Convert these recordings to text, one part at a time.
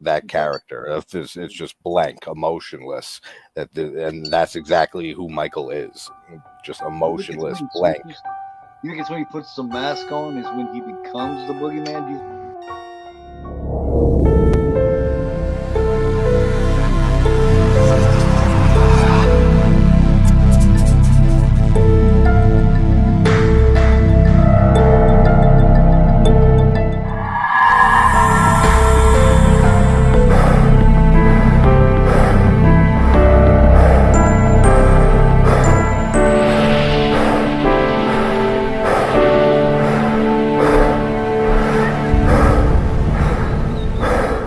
that character. It's just blank, emotionless. And that's exactly who Michael is. Just You think it's emotionless, when he blank. switches? You think it's when he puts the mask on is when he becomes the boogeyman? Do you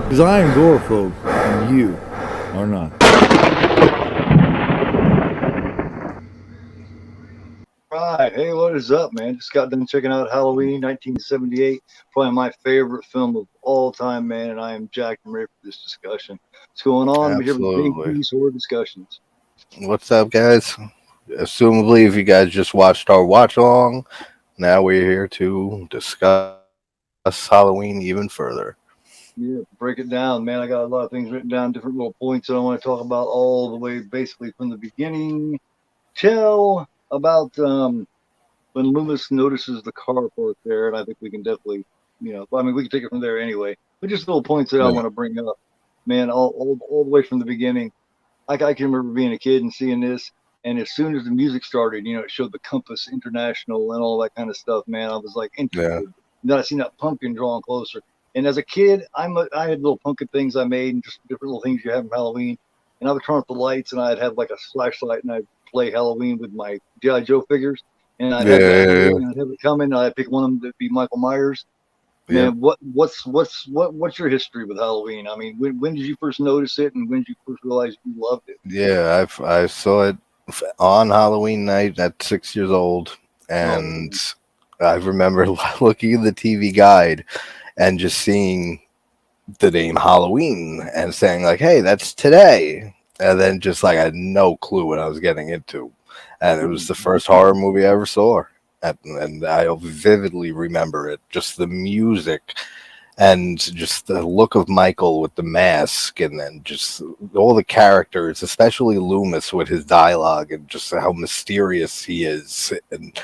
Because I am agoraphobe, and you are not. Right. Hey, what is up, man? Just got done checking out Halloween 1978. Probably my favorite film of all time, man. And I am jacked and ready for this discussion. What's going on? I'm here with Big Absolutely. Piece Horror Discussions. What's up, guys? Assumably, if you guys just watched our watch along, now we're here to discuss Halloween even further. Yeah, break it down, man. I got a lot of things written down, different little points that I want to talk about all the way basically from the beginning till about when Loomis notices the car parked there. And I think we can definitely, I mean, we can take it from there anyway. But just little points that I Yeah. want to bring up, man, all the way from the beginning. I can remember being a kid and seeing this, and as soon as the music started, it showed the Compass International and all that kind of stuff. Man, I was like Yeah. interested. Then I seen that pumpkin drawing closer, and as a kid, I had little pumpkin things I made and just different little things you have from Halloween. And I would turn off the lights, and I'd have like a flashlight, and I'd play Halloween with my GI Joe figures, and I'd Yeah. have that, Yeah. and I'd have it coming, and I'd pick one of them to be Michael Myers. Yeah. Man, what's your history with Halloween? I mean, when did you first notice it, and when did you first realize you loved it? Yeah, I saw it on Halloween night at 6 years old, Oh and man. I remember looking at the TV guide and just seeing the name Halloween and saying like, "Hey, that's today," and then just like I had no clue what I was getting into, and it was the first horror movie I ever saw, and I vividly remember it. Just the music and just the look of Michael with the mask, and then just all the characters, especially Loomis with his dialogue and just how mysterious he is, and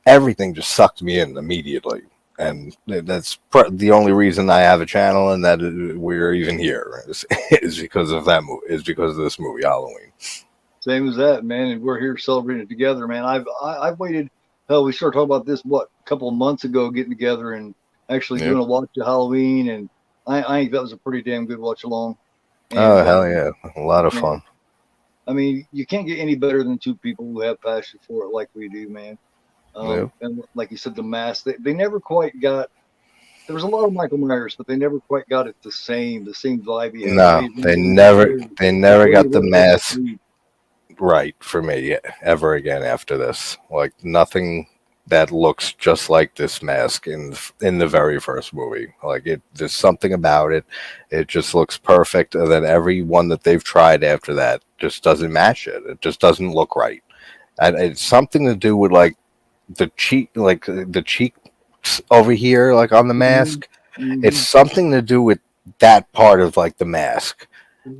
everything just sucked me in immediately. And that's the only reason I have a channel and that we're even here is because of that movie, is because of this movie Halloween. Same as that, man. And we're here celebrating it together, man. I've waited. Hell, we started talking about this a couple of months ago, getting together and actually Yep. doing a watch of Halloween, and I think that was a pretty damn good watch along. Oh And hell yeah, a lot of man, fun. I mean, you can't get any better than two people who have passion for it like we do, man. Yep. And like you said, the mask they never quite got. There was a lot of Michael Myers, but they never quite got it the same vibe he had. The way No, he runs around scared, they the never way he got the rolls up his mask sleeve. right for me ever again after this. Like nothing that looks just like this mask in the very first movie. Like there's something about it. It just looks perfect, and then every one that they've tried after that just doesn't match it. It just doesn't look right. And it's something to do with like the cheeks over here, like on the Mm-hmm. mask. It's Mm-hmm. something to do with that part of like the mask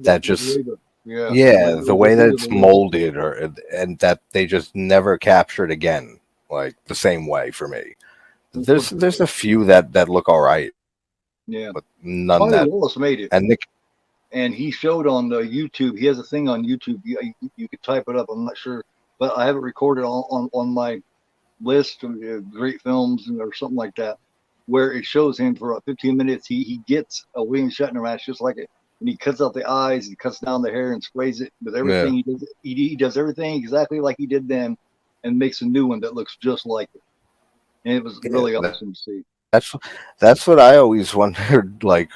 that The just way yeah, the way that the it's lips. molded, or and that they just never captured again, like the same way for me. There's a few that look all right, Yeah, but none Marty that. Wallace made it, And Nick, and he showed on YouTube. He has a thing on YouTube. You could type it up. I'm not sure, but I have it recorded on my list of great films or something like that, where it shows him for 15 minutes. He gets a William Shatner mask just like it, and he cuts out the eyes, he cuts down the hair, and sprays it with yeah, everything. He does everything exactly like he did then, and makes a new one that looks just like it. And it was yeah, really awesome to see. that's what I always wondered. Like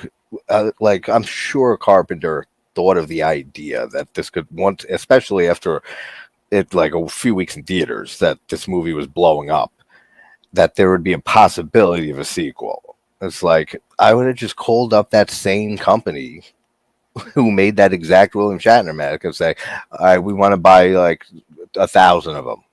I'm sure Carpenter thought of the idea that this could want, especially after it like a few weeks in theaters, that this movie was blowing up, that there would be a possibility of a sequel. It's like I would have just called up that same company who made that exact William Shatner mask and say, "All right, we want to buy like 1,000 of them."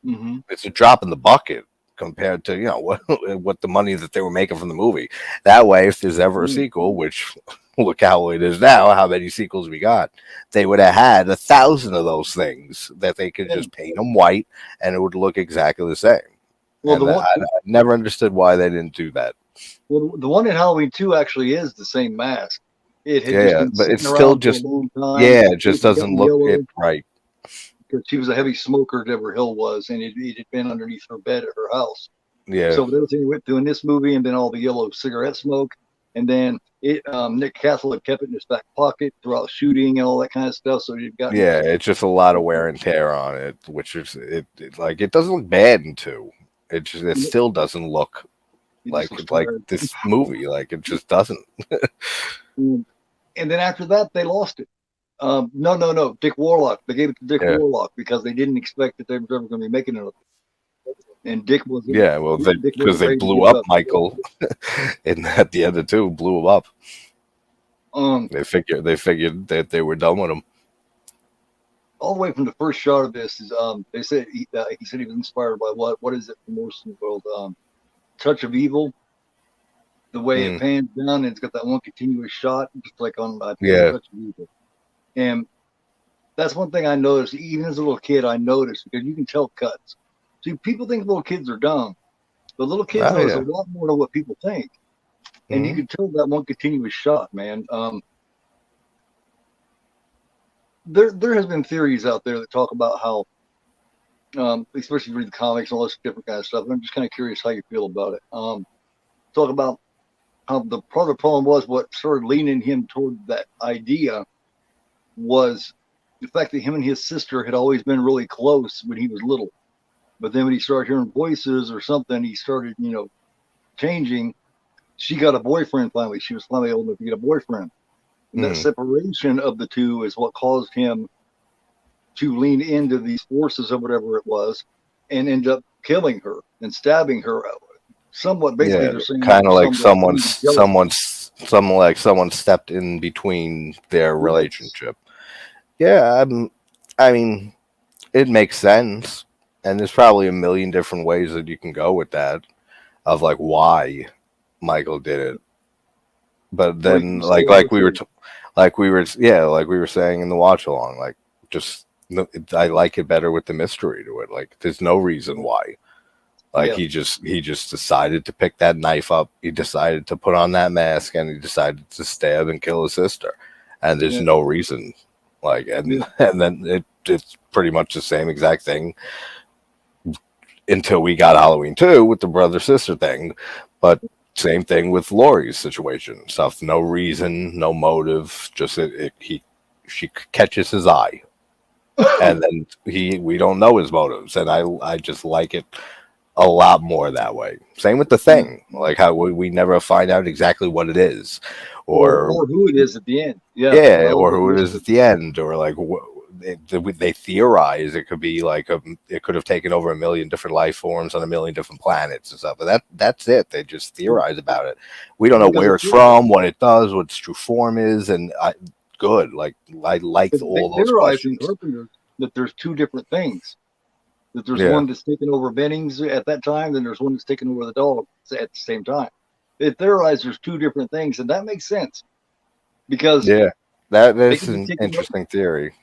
Hmm. It's a drop in the bucket compared to what the money that they were making from the movie. That way, if there's ever a sequel, which look how it is now, how many sequels we got. They would have had 1,000 of those things that they could just paint them white and it would look exactly the same. Well, And I never understood why they didn't do that. Well, the one in Halloween 2 actually is the same mask. It had Yeah, just been but it's sitting still around for a just long time. it just got doesn't look yellow it right. because she was a heavy smoker, Deborah Hill was, and it had been underneath her bed at her house. Yeah, So everything went through in this movie, and then all the yellow cigarette smoke, and then Nick Castle had kept it in his back pocket throughout shooting and all that kind of stuff. So you've got it's just a lot of wear and tear on it, which is like it doesn't look bad in 2. It still doesn't look like this movie. Like it just doesn't. And then after that, they lost it. No, Dick Warlock. They gave it to Dick Warlock because they didn't expect that they were ever going to be making it. And Dick was because they blew up Michael, and at the end of 2 blew him up. They figured that they were done with him. All the way from the first shot of this is they said he said he was inspired by what is it from Morrison World? Touch of Evil. The way it pans down and it's got that one continuous shot, just like on Touch of Evil. And that's one thing I noticed, even as a little kid, I noticed because you can tell cuts. See, people think little kids are dumb, but little kids know a lot more than what people think. And you can tell that one continuous shot, man. There has been theories out there that talk about how, especially read the comics and all this different kind of stuff. And I'm just kind of curious how you feel about it. Talk about how the part of the problem was what started leaning him toward that idea was the fact that him and his sister had always been really close when he was little. But then when he started hearing voices or something, he started, changing. She got a boyfriend finally. She was finally old enough to get a boyfriend. And that separation of the two is what caused him to lean into these forces or whatever it was and end up killing her and stabbing her. Somewhat basically they're saying kind of like someone stepped in between their relationship. Yeah, I mean, it makes sense. And there's probably a million different ways that you can go with that of like why Michael did it. But then like we were saying in the watch along, like just I like it better with the mystery to it. Like there's no reason why. Like he just decided to pick that knife up. He decided to put on that mask and he decided to stab and kill his sister. And there's no reason. Like and then it's pretty much the same exact thing until we got Halloween 2 with the brother-sister thing. But same thing with Laurie's situation. Stuff, no reason, no motive, just she catches his eye. And then we don't know his motives. And I just like it a lot more that way. Same with the Thing. Like how we never find out exactly what it is. Or who it is at the end. Or who it is at the end. Or like they theorize it could be like it could have taken over 1 million different life forms on 1 million different planets and stuff. But that's it. They just theorize about it. We don't know where it's from, what it does, what its true form is, and good. Like I like all those questions. That there's two different things. That there's one that's taking over Bennings at that time, then there's one that's taking over the dog at the same time. They theorize there's two different things, and that makes sense because that's an interesting theory.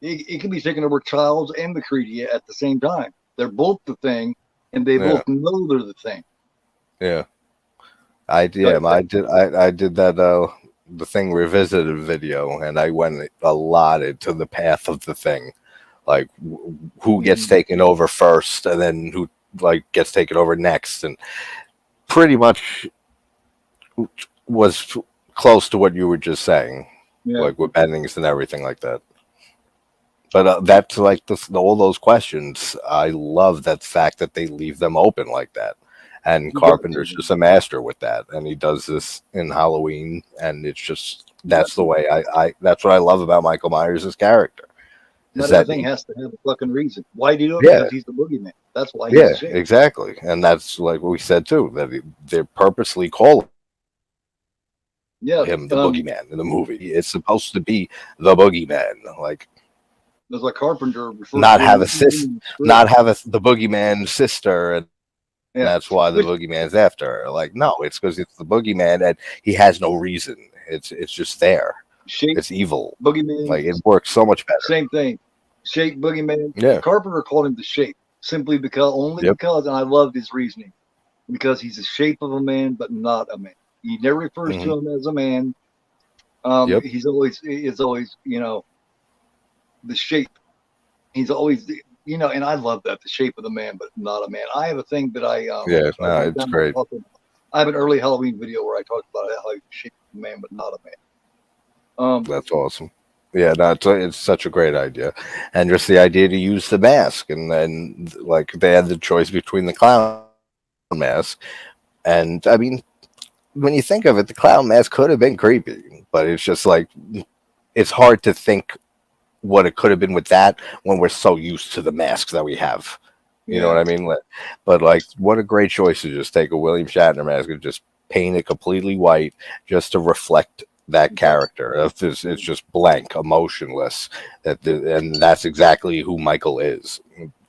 It can be taking over Childs and McCready at the same time. They're both the Thing, and they both know they're the Thing. Yeah, I did that the Thing Revisited video, and I went a lot into the path of the Thing, like who gets taken over first, and then who like gets taken over next, and pretty much was close to what you were just saying, like with Bennings and everything like that. But that's like all those questions. I love that fact that they leave them open like that. And Carpenter's just a master with that. And he does this in Halloween. And it's just, that's the way that's what I love about Michael Myers' character. Not everything has to have a fucking reason. Why do you do it? Because he's the boogeyman. That's why he's shit. Exactly. And that's like what we said too, that they're purposely calling him the boogeyman in the movie. It's supposed to be the boogeyman. Like, there's like Carpenter not have the boogeyman sister, and that's why the boogeyman's after her. Like, no, it's because it's the boogeyman and he has no reason. It's just there. Shape, It's evil. Boogeyman, Like it works so much better. same thing. Shape, Boogeyman. Yeah. Carpenter called him the Shape simply only Yep. because, and I loved his reasoning, because he's the shape of a man, but not a man. He never refers to him as a man. Yep. He's always, the shape. He's always, and I love that, the shape of the man, but not a man. I have a thing that I It's great. I have an early Halloween video where I talked about how he's the shape of a man, but not a man. That's awesome. Yeah, no, it's such a great idea, and just the idea to use the mask, and then like they had the choice between the clown mask, and I mean, when you think of it, the clown mask could have been creepy, but it's just like it's hard to think what it could have been with that when we're so used to the masks that we have. You know what I mean? But like, what a great choice to just take a William Shatner mask and just paint it completely white just to reflect that character. It's just blank, emotionless. And that's exactly who Michael is.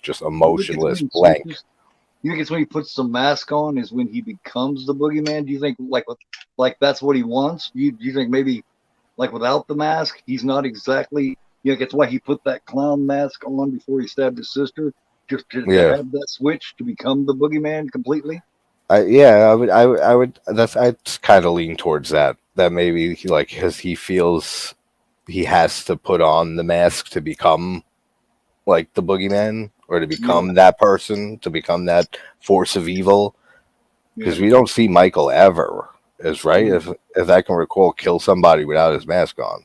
Just emotionless, blank. You think it's when he puts the mask on is when he becomes the boogeyman? Do you think like that's what he wants? Do you think maybe like without the mask, he's not exactly, that's why he put that clown mask on before he stabbed his sister, just to have that switch to become the boogeyman completely? I would. I kind of lean towards that. That maybe because he feels he has to put on the mask to become like the boogeyman, or to become that person, to become that force of evil. Because we don't see Michael ever, if I can recall, kill somebody without his mask on,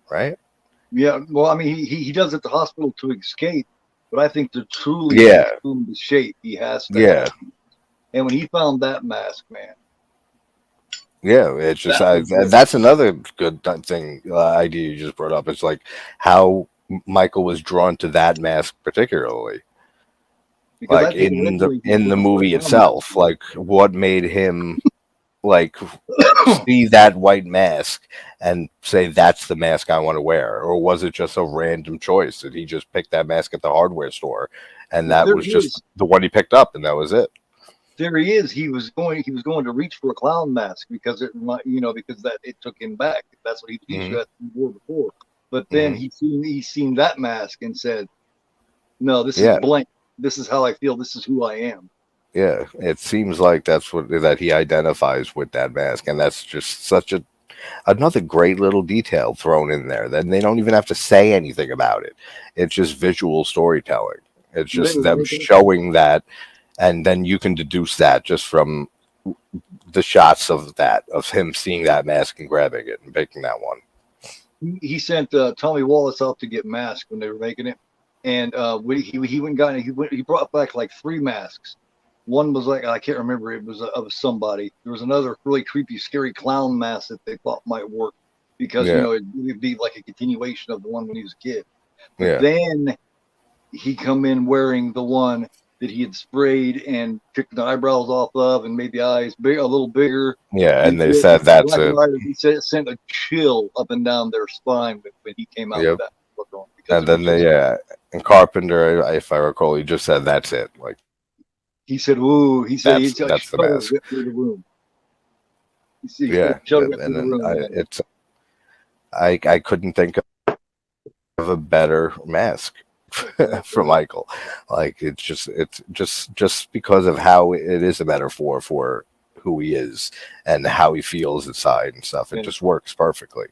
right? Yeah. Well, I mean, he does at the hospital to escape, but I think to truly assume the shape, he has to. Yeah. And when he found that mask, man. Yeah, it's just that's another good thing idea you just brought up. It's like how Michael was drawn to that mask particularly, because like in the movie itself. Like what made him like see that white mask and say that's the mask I want to wear, or was it just a random choice that he just picked that mask at the hardware store, and that was just the one he picked up, and that was it? There he is. He was going to reach for a clown mask because because that it took him back. That's what he used to before. But then he seen that mask and said, "No, this is blank. This is how I feel. This is who I am." Yeah, it seems like that's that he identifies with that mask, and that's just such another great little detail thrown in there. Then they don't even have to say anything about it. It's just visual storytelling. It's just them showing that. And then you can deduce that just from the shots of him seeing that mask and grabbing it and picking that one. He sent Tommy Wallace out to get masks when they were making it, and he went and got it. He brought back like 3 masks. One was like, I can't remember, it was of somebody. There was another really creepy, scary clown mask that they thought might work because it would be like a continuation of the one when he was a kid. But then he come in wearing the one that he had sprayed and took the eyebrows off of and made the eyes a little bigger. Yeah, and they said that's it. He said it sent a chill up and down their spine when he came out with that look on. And then and Carpenter, if I recall, he just said that's it. Like he said, "Ooh," he said, that's the mask. Through the room. I couldn't think of a better mask for Michael. Like it's just because of how it is a metaphor for who he is and how he feels inside and stuff. It just works perfectly.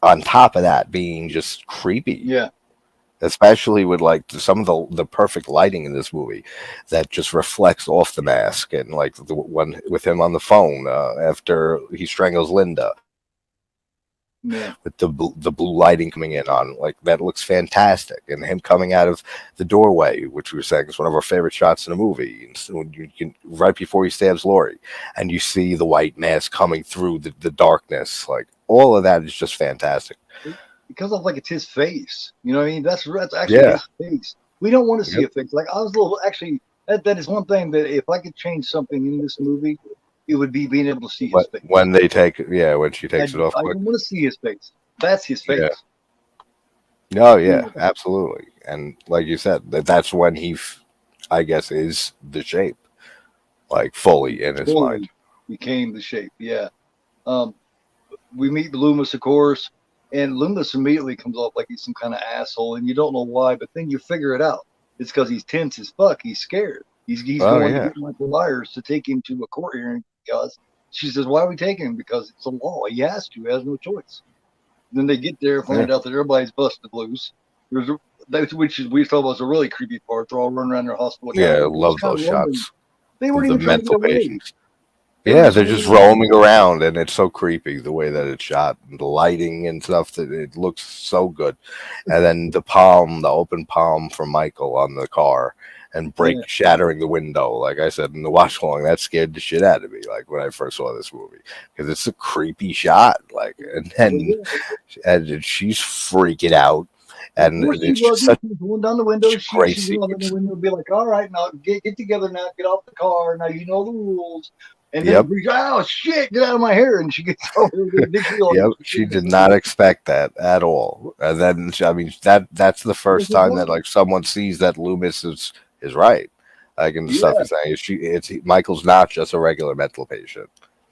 On top of that being just creepy. Yeah. Especially with like some of the perfect lighting in this movie that just reflects off the mask, and like the one with him on the phone after he strangles Linda. Yeah. With the blue lighting coming in on, like, that looks fantastic, and him coming out of the doorway, which we were saying is one of our favorite shots in the movie. And so you can, right before he stabs Laurie, and you see the white mask coming through the darkness, like all of that is just fantastic. Because of like it's his face, you know what I mean? That's actually his face. We don't want to see a face. Like I was a little actually. That is one thing that if I could change something in this movie, it would be being able to see his face. When they take, when she takes it off. I don't want to see his face. That's his face. No, absolutely. And like you said, that's when he, I guess, is the shape, like fully in his mind. Became the shape. Yeah. we meet Loomis, of course, and Loomis immediately comes off like he's some kind of asshole, and you don't know why, but then you figure it out. It's because he's tense as fuck. He's scared. He's Oh going to yeah, get Michael Myers to take him to a court hearing because she says, "Why are we taking him? Because it's a law. He has to. He has no choice." Then they get there, find out that everybody's busted loose. Which is we thought was a really creepy part. They're all running around their hospital. yeah. I I was love kind those of wondering. shots They of weren't the even trying to get mental away. patients. They were Yeah, just they're just running. roaming around, and it's so creepy the way that it's shot, and the lighting and stuff. That it looks so good, and then the open palm from Michael on the car, and Yeah. shattering the window. Like I said in the watch along, that scared the shit out of me. Like when I first saw this movie, because it's a creepy shot. Like, and then and she's freaking out, Of and course she it's just wasn't. such She was going down the window. a She great she went out the sequence. window and be like, "All right, now get together now. Get off the car. Now you know the rules." And then Yep. oh shit, get out of my hair! And she gets over there. Then she realizes Yep, she did not expect that at all. And then I mean that's the first time that like someone sees that Loomis is right. Like in the stuff Yeah, he's saying, Michael's not just a regular mental patient.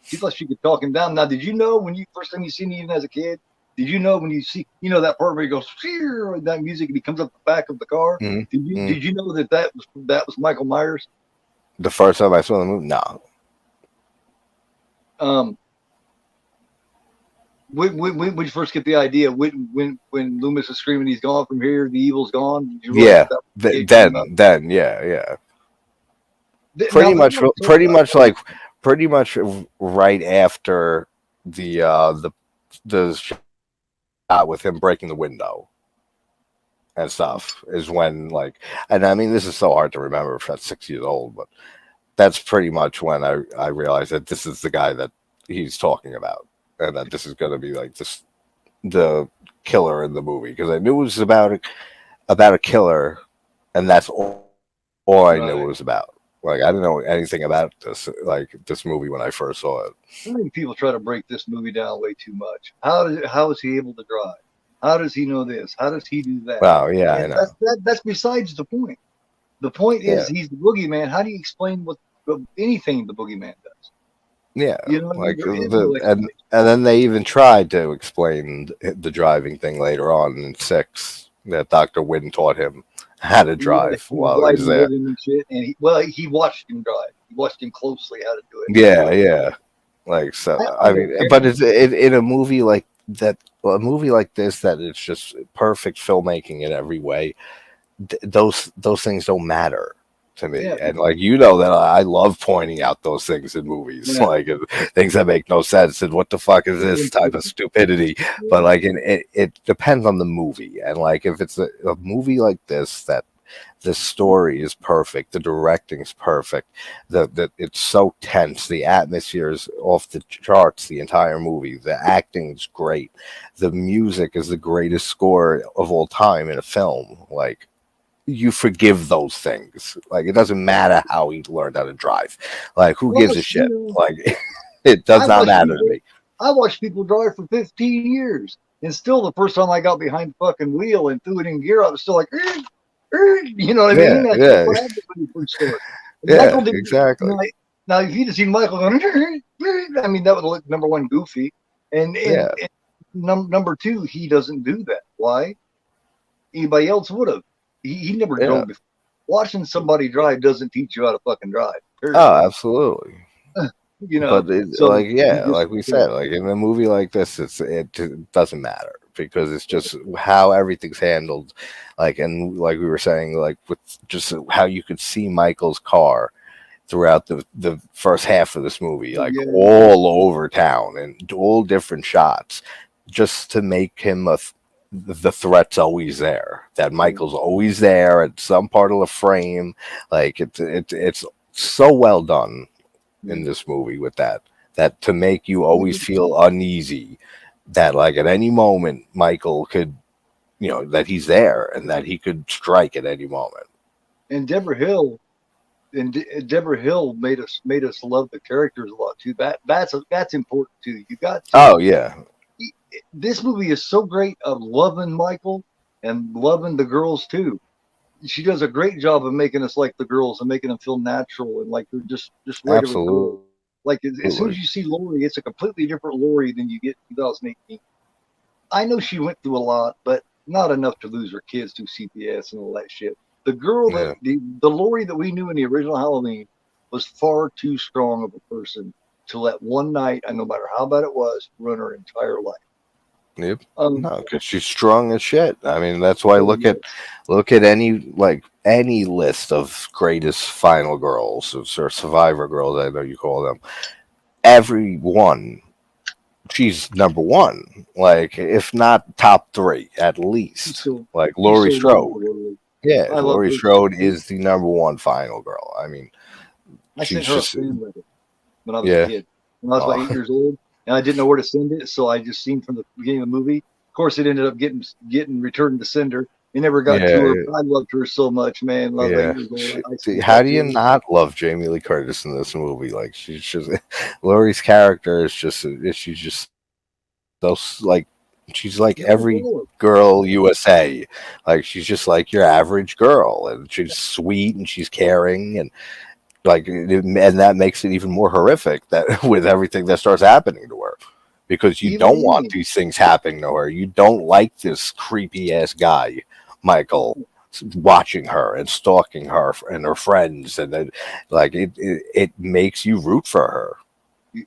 she thought she could talk him down. Now, did you know when you first time you seen him even as a kid? Did you know when you see that part where he goes and that music and he comes up the back of the car? Mm-hmm. Did you know that was Michael Myers? The first time I saw the movie, no. When you first get the idea, when Loomis is screaming, he's gone from here, the evil's gone. Did you Yeah, realize then, yeah. now, Pretty much right after the shot with him breaking the window and stuff is when like, and I mean this is so hard to remember if that's 6 years old, but that's pretty much when I realized that this is the guy that he's talking about, and that this is going to be like the killer in the movie, because I knew it was about a killer, and that's all I knew it was about. Like I didn't know anything about this movie when I first saw it. I think people try to break this movie down way too much. How is he able to drive? How does he know this? How does he do that? Wow, yeah, And I know. that's besides the point. The point is Yeah. he's the boogeyman. How do you explain what anything the boogeyman does? Yeah, You know, like there is no and explanation. then they even tried to explain the driving thing later on in 6, that Dr. Wynn taught him how to drive while he was there. And shit, and he watched him drive. He watched him closely how to do it. Yeah. Like so, I mean, but it's in a movie like that, a movie like this, that it's just perfect filmmaking in every way. Those things don't matter to me, and like that I love pointing out those things in movies, like things that make no sense and what the fuck is this type of stupidity. But like it depends on the movie, and like if it's a movie like this, that the story is perfect, the directing is perfect, that it's so tense, the atmosphere is off the charts the entire movie, the acting is great, the music is the greatest score of all time in a film. Like, you forgive those things. Like, it doesn't matter how he learned how to drive. Like, who gives a shit? Like, it does not matter to me. I watched people drive for 15 years, and still the first time I got behind the fucking wheel and threw it in gear, I was still like, you know what I mean? Yeah. Yeah, exactly. Now, if you'd have seen Michael going, I mean, that would look, number one, goofy, and number two, he doesn't do that. Why? Anybody else would have. He never drove before. Watching somebody drive doesn't teach you how to fucking drive. Period. Oh, absolutely. You know, but like we said, like in a movie like this, it doesn't matter, because it's just how everything's handled. Like, and like we were saying, like with just how you could see Michael's car throughout the first half of this movie, like all over town and all different shots, just to make him the threat's always there. That Michael's always there at some part of the frame. Like it's so well done in this movie with that to make you always feel uneasy, that like at any moment Michael could, that he's there and that he could strike at any moment. And Deborah Hill made us love the characters a lot too. That's important too. You got to. Oh yeah. This movie is so great of loving Michael and loving the girls too. She does a great job of making us like the girls and making them feel natural and like they're just regular Absolutely. girls. Like as soon as you see Lori, it's a completely different Lori than you get in 2018. I know she went through a lot, but not enough to lose her kids through CPS and all that shit. The girl Yeah. that the Lori that we knew in the original Halloween was far too strong of a person to let one night, and no matter how bad it was, run her entire life. Yep. Um, No, because she's strong as shit. I mean, that's why look at any list of greatest final girls or survivor girls. I know you call them. Every one, she's number one. Like, if not top three, at least. so, Like Laurie so Strode. Yeah, I love Laurie her. Strode is the number one final girl. I mean, I she's sent her just a fan letter when I was yeah. a kid. When I was about 8 years old, and I didn't know where to send it, so I just seen from the beginning of the movie. Of course, it ended up getting returned to sender. It never got to her. But I loved her so much, man. I was 8 years old. How do you not love Jamie Lee Curtis in this movie? Like, she's just Laurie's character is just she's just so like she's like every girl USA. Like, she's just like your average girl, and she's sweet and she's caring, and like, and that makes it even more horrific that with everything that starts happening to her, because you don't want these things happening to her. You don't like this creepy ass guy, Michael, watching her and stalking her and her friends, and then like it makes you root for her.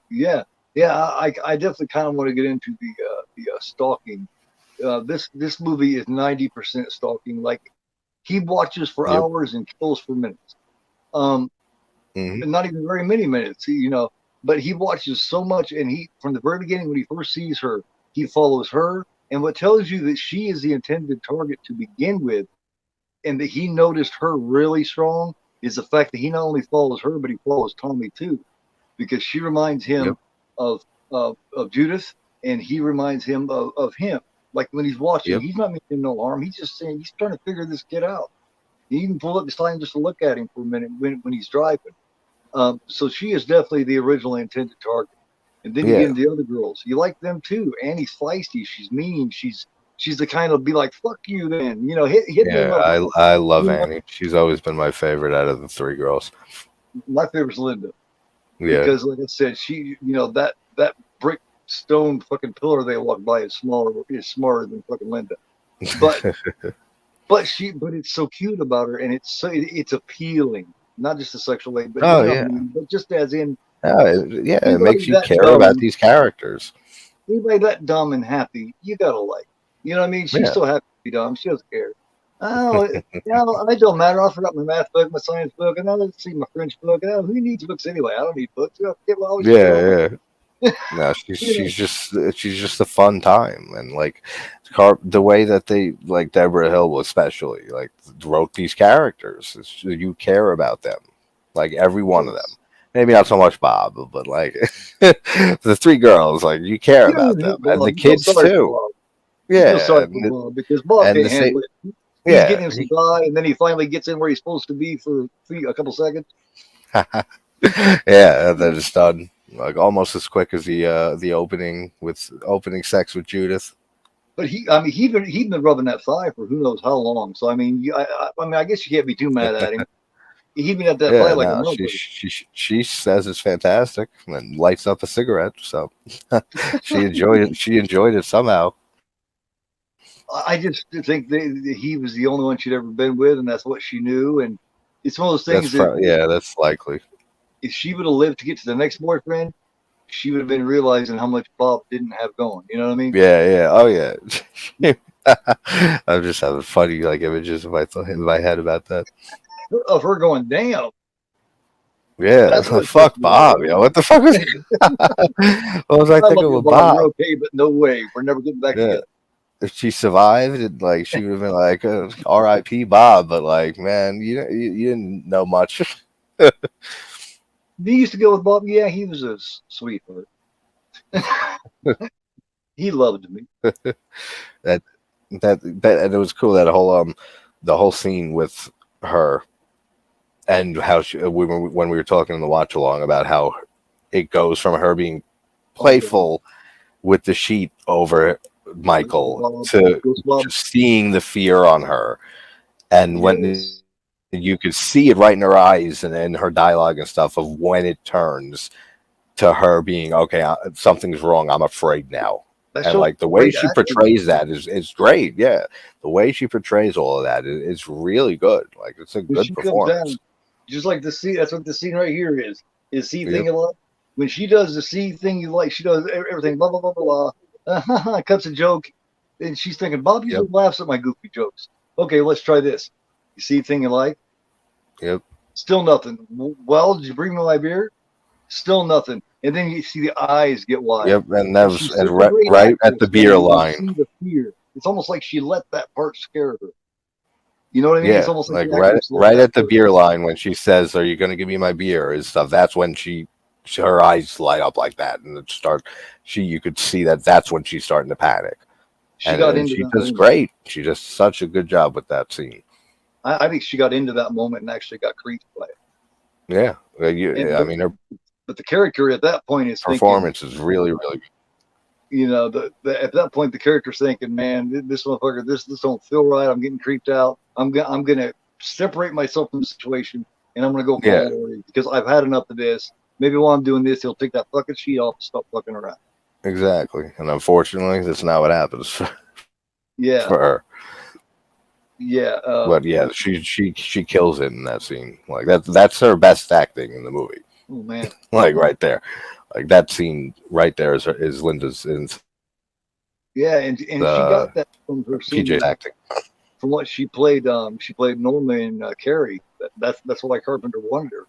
Yeah, I definitely kind of want to get into the stalking. This movie is 90% stalking. Like, he watches for hours and kills for minutes. Not even very many minutes, but he watches so much, and he, from the very beginning, when he first sees her, he follows her, and what tells you that she is the intended target to begin with, and that he noticed her really strong, is the fact that he not only follows her, but he follows Tommy too, because she reminds him of Judith, and he reminds him of him. Like, when he's watching, he's not meaning no harm. He's just saying he's trying to figure this kid out. He even pulled up his time just to look at him for a minute when he's driving. So she is definitely the original intended target. And then you get into the other girls. You like them too. Annie's feisty. She's mean. She's the kind of be like, fuck you then. Hit them up. I love Annie. She's always been my favorite out of the three girls. My favorite's Linda. Yeah. Because, like I said, she, that brick stone fucking pillar they walk by is smarter than fucking Linda. But but it's so cute about her, and it's appealing. Not just a sexual way, but but just as in, it makes you care about these characters. Anybody that dumb and happy, you gotta like. You know what I mean? She's so happy to be dumb. She doesn't care. Oh, it don't matter. I forgot my math book, my science book, and let's see my French book. Oh, who needs books anyway? I don't need books. No, she's just a fun time, and like the way that they, like Deborah Hill especially, like, wrote these characters. You care about them, like every one of them. Maybe not so much Bob, but like the three girls, like, you care about them, and the kids too. Because Bob can't handle it. He's getting him some dry, and then he finally gets in where he's supposed to be for a couple seconds. That is done. Like, almost as quick as the opening sex with Judith. But he'd been rubbing that thigh for who knows how long. So I mean, I guess you can't be too mad at him. He'd been at that thigh like a milk. She says it's fantastic and lights up a cigarette. So she enjoyed it. She enjoyed it somehow. I just think that he was the only one she'd ever been with, and that's what she knew. And it's one of those things. That's likely. If she would have lived to get to the next boyfriend, she would have been realizing how much Bob didn't have going. You know what I mean? Oh yeah. I'm just having funny images in my head about that. Of her going, damn. Yeah, fuck Bob. What the fuck was? What was I thinking with Bob? We're okay, but no way. We're never getting back together. If she survived, she would have been like, R.I.P. Bob. But like, man, you didn't know much. He used to go with Bob. Yeah, he was a sweetheart. He loved me. And it was cool, that the whole scene with her, and how when we were talking in the watch along about how it goes from her being playful with the sheet over Michael to just seeing the fear on her, and when you could see it right in her eyes and in her dialogue and stuff of when it turns to her being okay. Something's wrong. I'm afraid now. That And shows like the way great she acting. portrays that is great. Yeah, the way she portrays all of that is really good. Like it's a When good she comes performance. down, just like the scene. That's what the scene right here is. Is see thing Yep. you like. When she does the see thing you like, she does everything. Blah blah blah blah blah. Cuts a joke, and she's thinking, Bob usually Yep. laughs at my goofy jokes. Okay, let's try this. You see thing you like. Yep. Still nothing. Well, did you bring me my beer? Still nothing. And then you see the eyes get wide. Yep. And And that was she's and such a great right at actress, the beer man. You line. see the fear. It's almost like she let that part scare her. You know what I mean? Yeah, It's almost like the right actress let that at the part beer scare her. line when she says, "Are you going to give me my beer?" and stuff. That's when her eyes light up like that, and you could see that that's when she's starting to panic, She got and into she that does moment. great. She does such a good job with that scene. I think she got into that moment and actually got creeped by it. Yeah, And I mean, her but the character at that point is thinking, performance is really, really good. you know, at that point the character's thinking, man, this motherfucker, this don't feel right. I'm getting creeped out. I'm gonna separate myself from the situation, and I'm gonna go Yeah. follow Laurie because I've had enough of this. Maybe while I'm doing this, he'll take that fucking sheet off and stop fucking around. Exactly, and unfortunately, that's not what happens for Yeah, her. yeah. But yeah, she kills it in that scene. Like that's her best acting in the movie. Oh man. Like right there, like that scene right there is Linda's in Yeah, and she got that from her scene. PJ's acting. From what she played Norma in Carrie. That's why Carpenter wanted her,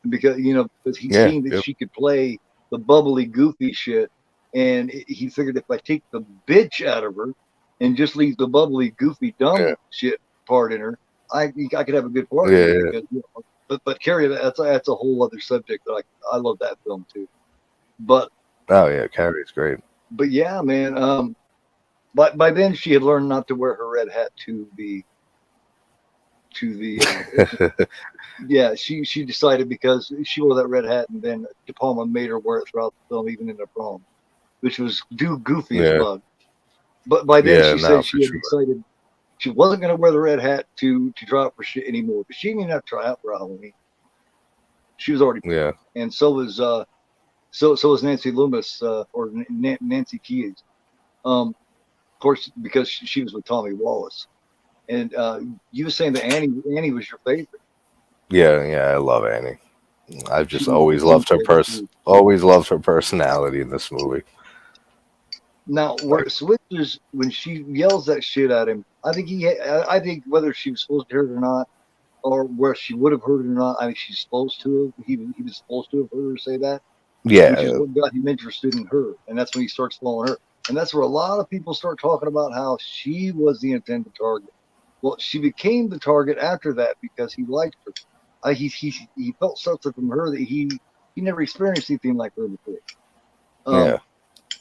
because because he seen that she could play the bubbly, goofy shit, and he figured if I take the bitch out of her and just leave the bubbly, goofy, dumb shit part in her, I could have a good part. Yeah. Because, but Carrie, that's a whole other subject that I love that film too. But oh yeah, Carrie's great. But yeah, man. But by then she had learned not to wear her red hat to the yeah, she decided because she wore that red hat, and then De Palma made her wear it throughout the film, even in the prom, which was goofy as fuck. But by then she said she had decided she wasn't going to wear the red hat to try out for shit anymore. But she didn't even have to try out for Halloween. She was already and so was Nancy Loomis or Nancy Keys. Of course, because she was with Tommy Wallace. And you were saying that Annie was your favorite. Yeah, I love Annie. I've just always loved her always loved her personality in this movie. Now, where Switches, when she yells that shit at him, I think whether she was supposed to hear it or not, or where she would have heard it or not, I think she's supposed to have. He was supposed to have heard her say that. Yeah, which is what got him interested in her, and that's when he starts following her. And that's where a lot of people start talking about how she was the intended target. Well, she became the target after that because he liked her. He felt something from her that he never experienced anything like her before.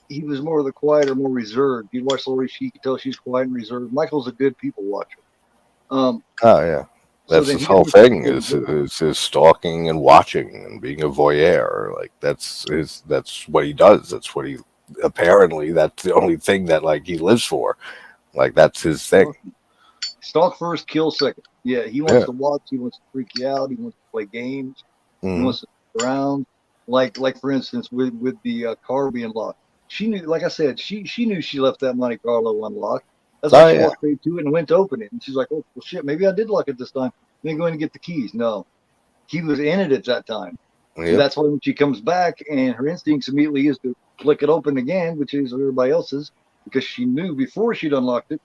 He was more of the quieter, more reserved. You watch Laurie, you can tell she's quiet and reserved. Michael's a good people watcher. Oh yeah, that's his whole thing is stalking and watching and being a voyeur. Like that's what he does. That's what he apparently that's the only thing that like he lives for. Like that's his thing. Stalk first, kill second. Yeah, he wants to watch. He wants to freak you out. He wants to play games. He wants to sit around. Like for instance, with the car being locked. She knew, like I said, she knew she left that Monte Carlo unlocked. That's why she walked straight to it and went to open it. And she's like, "Oh well, shit, maybe I did lock it this time. Let me go in and get the keys." No, he was in it at that time. Yep. So that's why when she comes back, and her instincts immediately is to flick it open again, which is everybody else's, because she knew before she'd unlocked it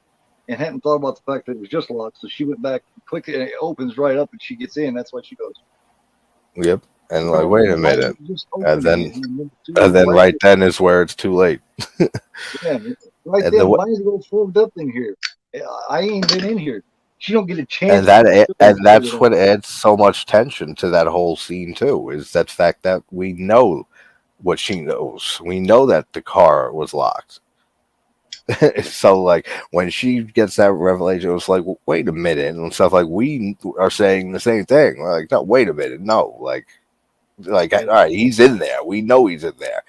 and hadn't thought about the fact that it was just locked. So she went back, clicked it, and it opens right up, and she gets in. That's why she goes. Yep. And like, wait a minute, and then right then is where it's too late. Yeah, right then, why is it all fogged up in here? I ain't been in here. She don't get a chance. And that's what adds so much tension to that whole scene too. Is that fact that we know what she knows. We know that the car was locked. So like when she gets that revelation, it was like, well, wait a minute, and stuff like we are saying the same thing. We're like, no, wait a minute, no, like all right, he's in there. We know he's in there.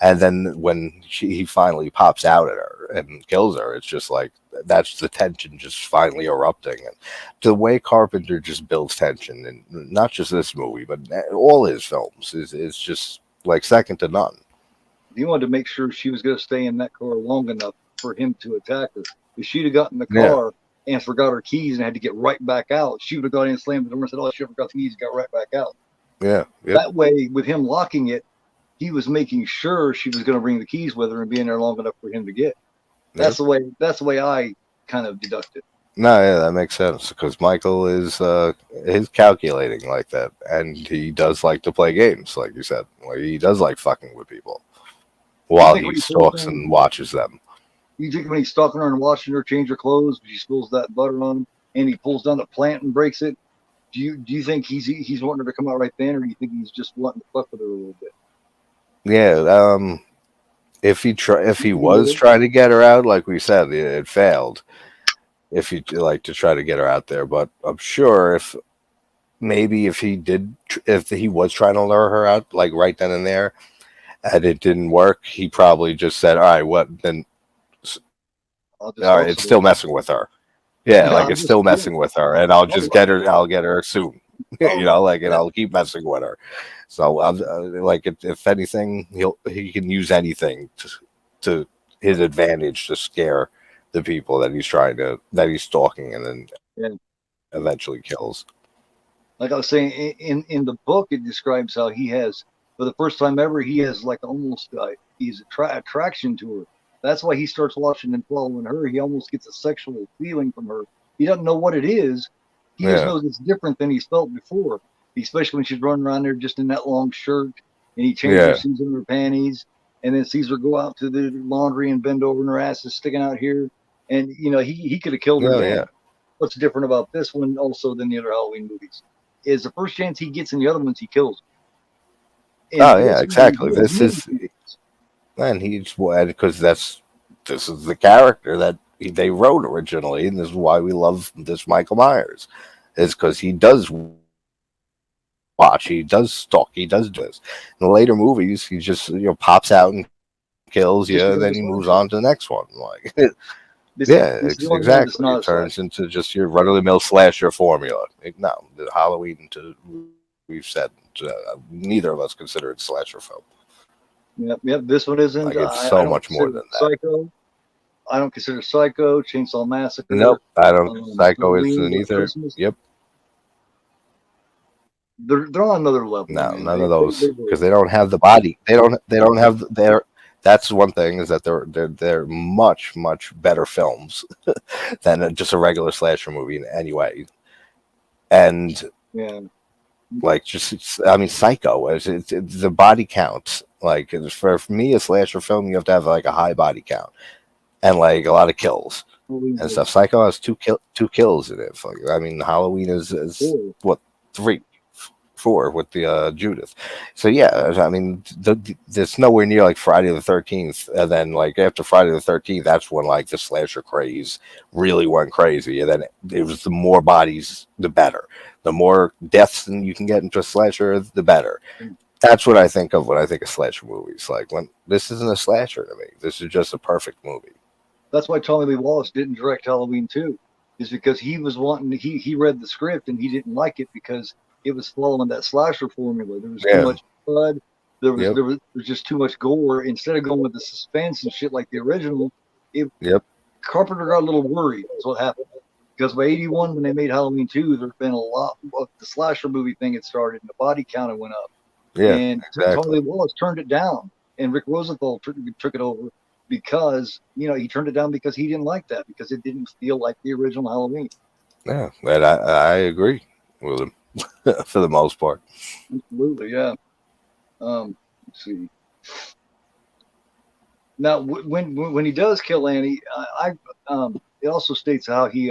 And then when he finally pops out at her and kills her, it's just like that's the tension just finally erupting. And the way Carpenter just builds tension, and not just this movie, but all his films, is just like second to none. He wanted to make sure she was going to stay in that car long enough for him to attack her. If she'd have gotten in the Yeah. car and forgot her keys and had to get right back out, she would have got in, slammed the door, and said, "Oh, she forgot the keys," and got right back out. Yeah. Yep. That way, with him locking it, he was making sure she was going to bring the keys with her and be in there long enough for him to get. That's the way. That's the way I kind of deducted. No, yeah, that makes sense because Michael is calculating like that, and he does like to play games, like you said. Like he does like fucking with people while think he when he stalks pulls and watches them. You think when he's stalking her and watching her change her clothes, she spills that butter on him, and he pulls down the plant and breaks it. Do you think he's wanting her to come out right then, or do you think he's just wanting to fuck with her a little bit? Yeah. If he was trying to get her out, like we said, it failed. If he like to try to get her out there, but I'm sure if he was trying to lure her out, like right then and there, and it didn't work, he probably just said, "All right, what then? All right, it's still messing with her. Yeah, like it's still messing with her, and I'll just get her. I'll get her soon." And I'll keep messing with her. So, like, if anything, he can use anything to his advantage to scare the people that he's stalking, and then eventually kills. Like I was saying, in the book, it describes how he has, for the first time ever, he has like almost he's attraction to her. That's why he starts watching and following her. He almost gets a sexual feeling from her. He doesn't know what it is. He just knows it's different than he's felt before, especially when she's running around there just in that long shirt, and he changes, sees in her panties, and then sees her go out to the laundry and bend over and her ass is sticking out here. And, he could have killed her. Yeah. What's different about this one also than the other Halloween movies is the first chance he gets in the other ones, he kills. Exactly. This is, and because this is the character that they wrote originally, and this is why we love this Michael Myers, is because he does watch, he does stalk, he does this. In the later movies, he just pops out and kills you, and then he moves on to the next one. Like, exactly. It turns into just your run-of-the-mill slasher formula. No, the Halloween, we've said, neither of us consider it slasher film. Yep. This one isn't. Like, it's so much more than that. Psycho. I don't consider Psycho, Chainsaw Massacre. Nope, I don't. Psycho isn't either. Christmas. Yep. They're on another level. No, none of those, because they don't have the body. They don't have their. That's one thing, is that they're much better films than just a regular slasher movie in any way. And like Psycho, it's the body count. Like, for me, a slasher film, you have to have like a high body count and like a lot of kills and stuff. Psycho has two kills in it. Halloween is what, 4 with the Judith. So there's nowhere near like Friday the 13th, and then like after Friday the 13th, that's when like the slasher craze really went crazy, and then it was the more bodies, the better. The more deaths you can get into a slasher, the better. That's what I think of when I think of slasher movies. Like, when this isn't a slasher to me, this is just a perfect movie. That's why Tommy Lee Wallace didn't direct Halloween 2, is because he was wanting to, he read the script and he didn't like it because it was following that slasher formula. There was too much blood. There was just too much gore. Instead of going with the suspense and shit like the original, Carpenter got a little worried. That's what happened. Because by 81, when they made Halloween 2, there'd been a lot of the slasher movie thing had started, and the body count went up. Yeah, and exactly. Tommy Lee Wallace turned it down, and Rick Rosenthal took it over because he turned it down because he didn't like that, because it didn't feel like the original Halloween. Yeah, and I agree with him for the most part. Absolutely, yeah. Let's see. Now, when he does kill Annie, it also states how he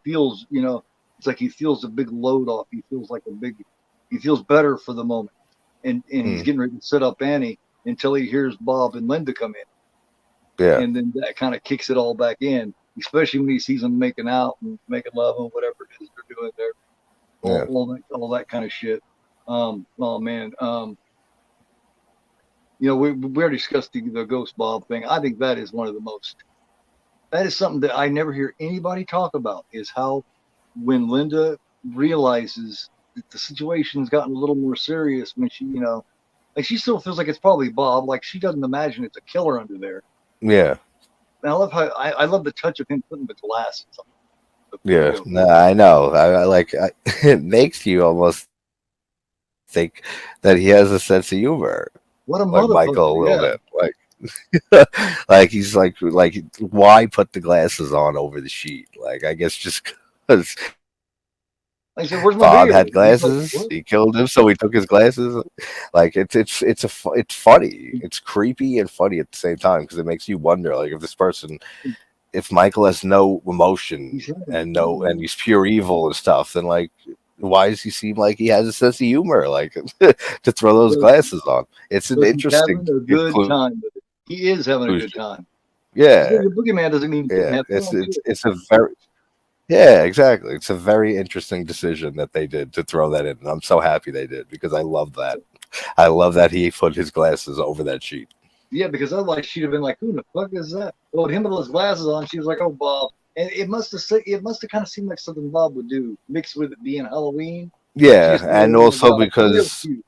feels. It's like he feels a big load off. He feels like he feels better for the moment, and he's getting ready to set up Annie until he hears Bob and Linda come in. Yeah, and then that kind of kicks it all back in, especially when he sees them making out and making love and whatever it is they're doing there. All that kind of shit. Oh man. We already discussed the Ghost Bob thing. I think that is that is something that I never hear anybody talk about, is how when Linda realizes that the situation's gotten a little more serious, when she, Like she still feels like it's probably Bob. Like she doesn't imagine it's a killer under there. Yeah. And I love how I love the touch of him putting the glasses on. Yeah. No, I know. It makes you almost think that he has a sense of humor, What a like Michael a motherfucker! little Yeah. bit. Like he's like why put the glasses on over the sheet? Like I guess just because I said, "Where's my Bob video?" had He's like, glasses, "What?" he killed him, so he took his glasses. Like it's funny, it's creepy and funny at the same time because it makes you wonder, like if this person, if Michael has no emotion He's and he's pure evil and stuff, then like why does he seem like he has a sense of humor? Like to throw those glasses on, it's an But he's interesting having a good time with it. He is having a good conclusion. time. Yeah, The boogeyman doesn't mean he couldn't yeah, have fun. it's a very yeah, exactly. It's a very interesting decision that they did to throw that in. And I'm so happy they did because I love that. I love that he put his glasses over that sheet. Yeah, because otherwise she'd have been like, "Who the fuck is that?" Well, with him with those glasses on, she was like, "Oh, Bob." And it must have kind of seemed like something Bob would do, mixed with it being Halloween. Yeah, Just and oh my also God, real because, cute.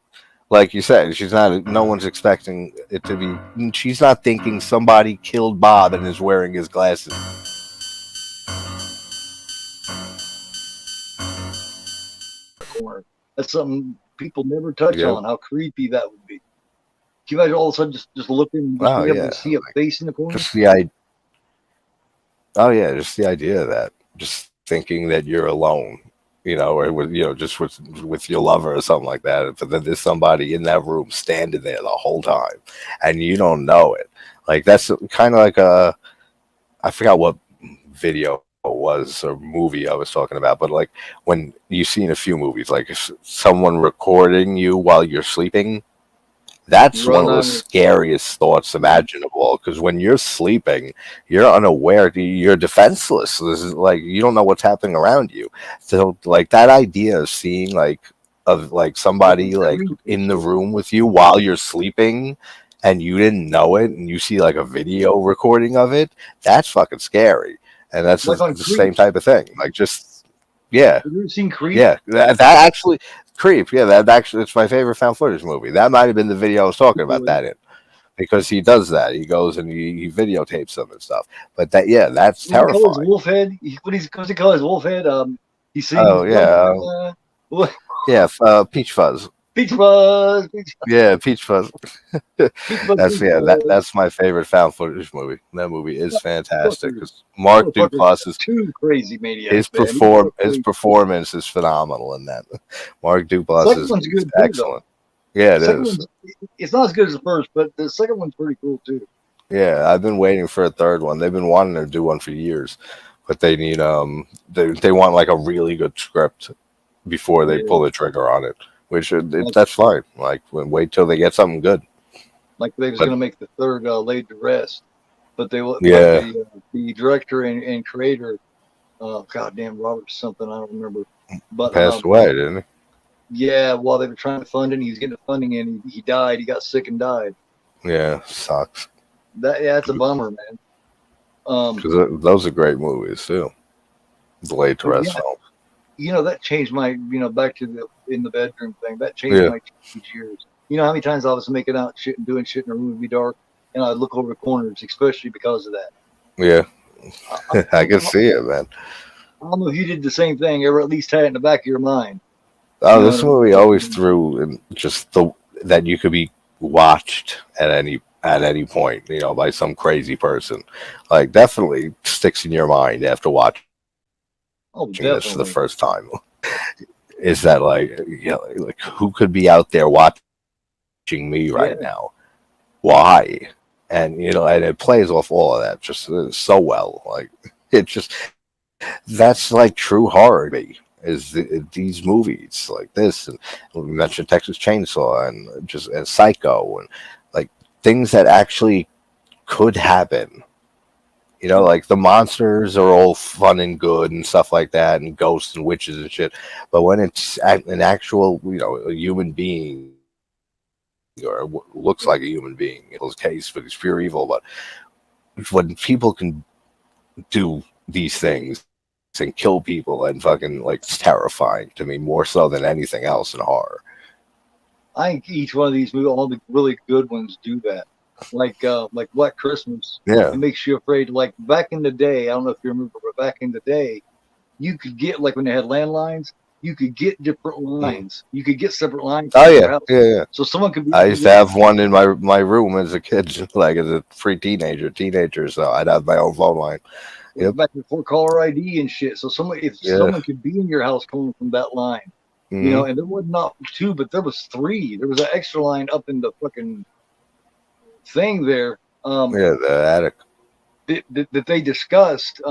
like you said, she's not. No one's expecting it to be. She's not thinking somebody killed Bob and is wearing his glasses. Corner. That's something people never touch Yep. on. How creepy that would be. Can you imagine all of a sudden just looking, just Oh being able yeah, to see a face in the corner? just the idea. Oh yeah, just the idea of that. Just thinking that you're alone, or with just with your lover or something like that. But then there's somebody in that room standing there the whole time, and you don't know it. Like that's kind of like I forgot what video it was or movie I was talking about, but like when you see in a few movies, like if someone recording you while you're sleeping. That's one of the Right. scariest thoughts imaginable because when you're sleeping, you're unaware, you're defenseless. This is like you don't know what's happening around you. So, like that idea of seeing like somebody like in the room with you while you're sleeping, and you didn't know it, and you see like a video recording of it, that's fucking scary. And that's Like on the Creep. same type of thing. Like just yeah, Have you ever seen Creep? yeah, that actually Creep. Yeah, that actually it's my favorite found footage movie. That might have been the video I was talking about that in because he does that. He goes and he videotapes them and stuff. But that's When he calls his terrifying. wolf head, when he comes to call his wolf head, he sings. Oh yeah, yeah. Peach Fuzz. Peach Fuzz, Peach Yeah, Peach Fuzz. Fuzz, Peach Fuzz. That's my favorite found footage movie. That movie is fantastic Motherfucker- because Mark motherfucker's Duplass is two crazy maniacs. his man. his performance is phenomenal in that. Mark Duplass Second is one's good too, though. excellent. Yeah, it Second is. one's it's not as good as the first, but the second one's pretty cool too. Yeah, I've been waiting for a third one. They've been wanting to do one for years, but they need they want like a really good script before they Yeah. pull the trigger on it. Which that's fine. Like wait till they get something good. Like they was But- going to make the third laid to rest, but they Yeah. the director and creator, goddamn Robert something I don't remember, but Passed away, didn't he? yeah, while they were trying to fund it, he was getting the funding in. He died. He got sick and died. Yeah, sucks. That's a bummer, man. Because those are great movies too. The Laid to Rest Yeah. film. That changed my, back to the in the bedroom thing. That changed my teenage years. You know how many times I was making out shit and doing shit in a room would be dark, and I'd look over the corners, especially because of that. Yeah, I can see it, man. I don't know if you did the same thing, or at least had it in the back of your mind. Oh, You know this what I movie mean? always threw in just that you could be watched at any point, by some crazy person. Like definitely sticks in your mind after watching Oh, this for the definitely. first time. Is that like who could be out there watching me right Yeah. now? Why? And and it plays off all of that just so well. Like it just that's like true horror to me. Is these movies like this, and we mentioned Texas Chainsaw and Psycho, and like things that actually could happen. Like the monsters are all fun and good and stuff like that, and ghosts and witches and shit. But when it's an actual, a human being, or looks like a human being, in his case, but he's pure evil. But when people can do these things and kill people and fucking like it's terrifying to me more so than anything else in horror. I think each one of these movies, all the really good ones, do that. Like Black Christmas, Yeah. it makes you afraid. Like back in the day, I don't know if you remember, but back in the day, you could get like when they had landlines, you could get different lines. You could get separate lines Oh for your yeah, house. yeah, yeah. So someone could be I used to have one in my room as a kid, like as a teenager. So I'd have my own phone line. Yep. back before caller ID and shit. So if Yeah. someone could be in your house coming from that line, Mhm. and there was not two, but there was three. There was an extra line up in the fucking thing there. Yeah, the attic. That they discussed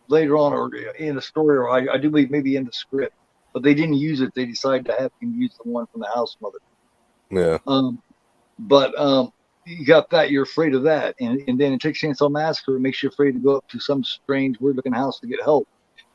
later on, or in the story, or I do believe maybe in the script, but they didn't use it. They decided to have him use the one from the house mother. Yeah. But you got that, you're afraid of that. And then in Texas Chainsaw Massacre, it makes you afraid to go up to some strange, weird looking house to get help.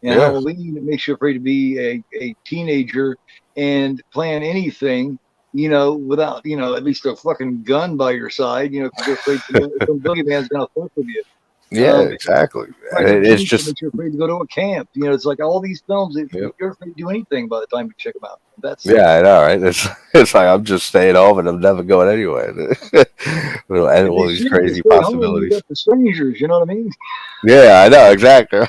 In Yeah. Halloween, it makes you afraid to be a teenager and plan anything, without, at least a fucking gun by your side, because you're afraid some boogeyman's going to fuck with you. Yeah, exactly. And it's just makes you afraid to go to a camp. It's like all these films, Yep. you're afraid to do anything by the time you check them out. Yeah, I know, right? It's like I'm just staying home and I'm never going anywhere. And all these crazy possibilities. You got the strangers, you know what I mean? Yeah, I know, exactly.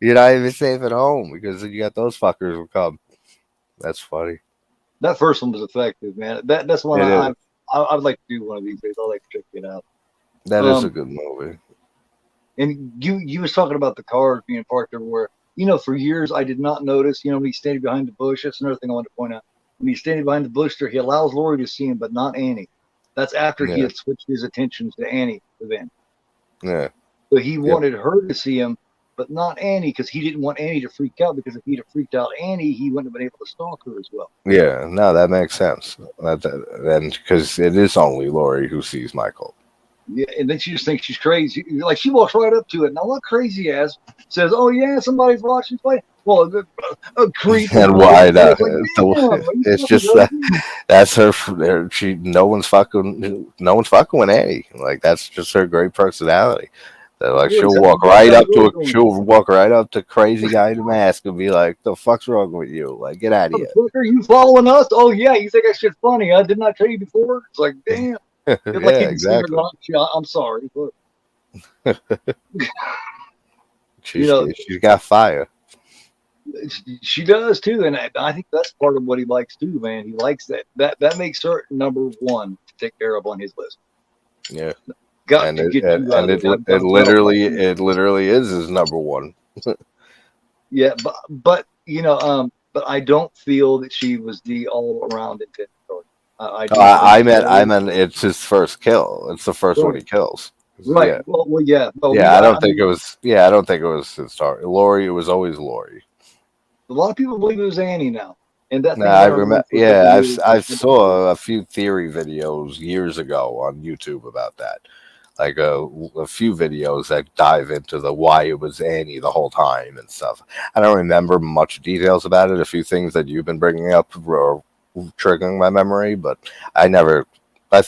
You're not even safe at home because you got those fuckers who come. That's funny. That first one was effective, man. That's one It is. I'd like to do one of these days. I'd like to check it out. That is a good movie. And you was talking about the cars being parked everywhere. For years I did not notice. When he's standing behind the bush. That's another thing I wanted to point out. When he's standing behind the bush there, he allows Laurie to see him, but not Annie. That's after he had switched his attentions to Annie then. Yeah. So he wanted her to see him, but not Annie, because he didn't want Annie to freak out. Because if he'd have freaked out Annie, he wouldn't have been able to stalk her as well. Yeah, no, that makes sense. And because it is only Laurie who sees Michael. Yeah, and then she just thinks she's crazy. Like she walks right up to it. Now, what crazy ass says, "Oh yeah, somebody's watching play." Well, a creep. And why not? Like, it's just that's her. No one's fucking with Annie. Like that's just her great personality. That like she'll walk right up to crazy guy in the mask and be like, "The fuck's wrong with you? Like get out of here." Are you following us? Oh yeah, you think that shit's funny? I did not tell you before. It's like damn. Yeah, like exactly. I'm sorry. She's got fire. She does too, and I think that's part of what he likes too, man. He likes that makes her number one to take care of on his list. Yeah, it literally is his number one. Yeah, but but I don't feel that she was the all around intended. I meant it's his first kill. It's the first one he kills. Right. Yeah. Well, yeah. I don't think it was. Yeah, I don't think it was his target. Laurie. It was always Laurie. A lot of people believe it was Annie now, and that. I remember. Yeah, I saw a few theory videos years ago on YouTube about that. Like a few videos that dive into the why it was Annie the whole time and stuff. I don't remember much details about it. A few things that you've been bringing up were triggering my memory, but I thought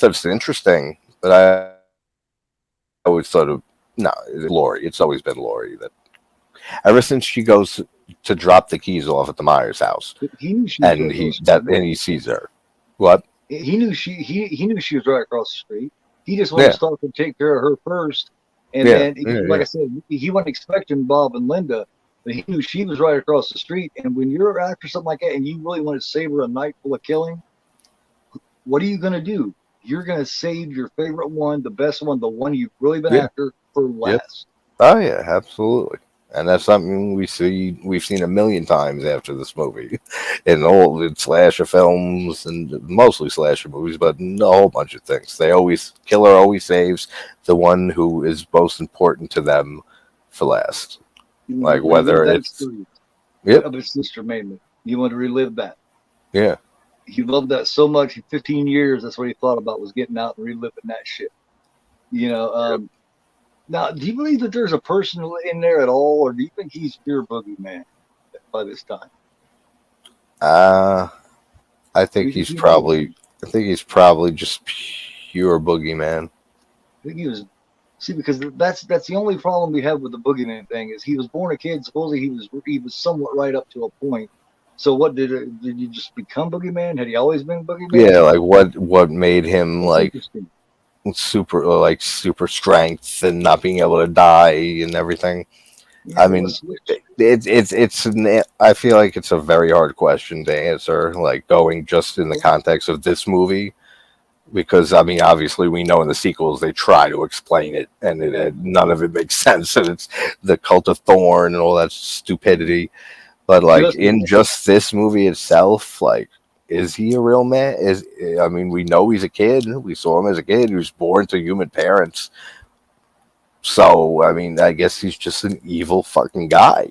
it's interesting, but I always thought of it's Laurie. It's always been Laurie that ever since she goes to drop the keys off at the Myers house, he sees her. What? He knew she was right across the street. He just wanted to stop and take care of her first, and then I said, he wasn't expecting Bob and Linda. But he knew she was right across the street, and when you're after something like that and you really want to savor a night full of killing, what are you going to do? You're going to save your favorite one, the best one, the one you've really been after for last. Oh, yeah, absolutely. And that's something we've seen a million times after this movie in slasher films and mostly slasher movies, but a whole bunch of things. Killer always saves the one who is most important to them for last. Like whether it's of his sister mainly. You want to relive that. Yeah. He loved that so much. 15 years, that's what he thought about, was getting out and reliving that shit. Now, do you believe that there's a person in there at all, or do you think he's pure boogeyman by this time? I think he's probably just pure boogeyman. I think he was. See, because that's the only problem we have with the boogeyman thing is he was born a kid. Supposedly he was somewhat right up to a point, So what did you just become Boogeyman? Had he always been Boogeyman? Yeah, like what made him That's like interesting. super strength and not being able to die and everything. Yeah, I what mean, switched? I feel like it's a very hard question to answer, like going just in the context of this movie, because I mean, obviously we know in the sequels they try to explain it, and none of it makes sense, and it's the cult of Thorn and all that stupidity. But like Just in just this movie itself, like, is he a real man? I mean, we know he's a kid. We saw him as a kid. He was born to human parents. So I mean, I guess he's just an evil fucking guy.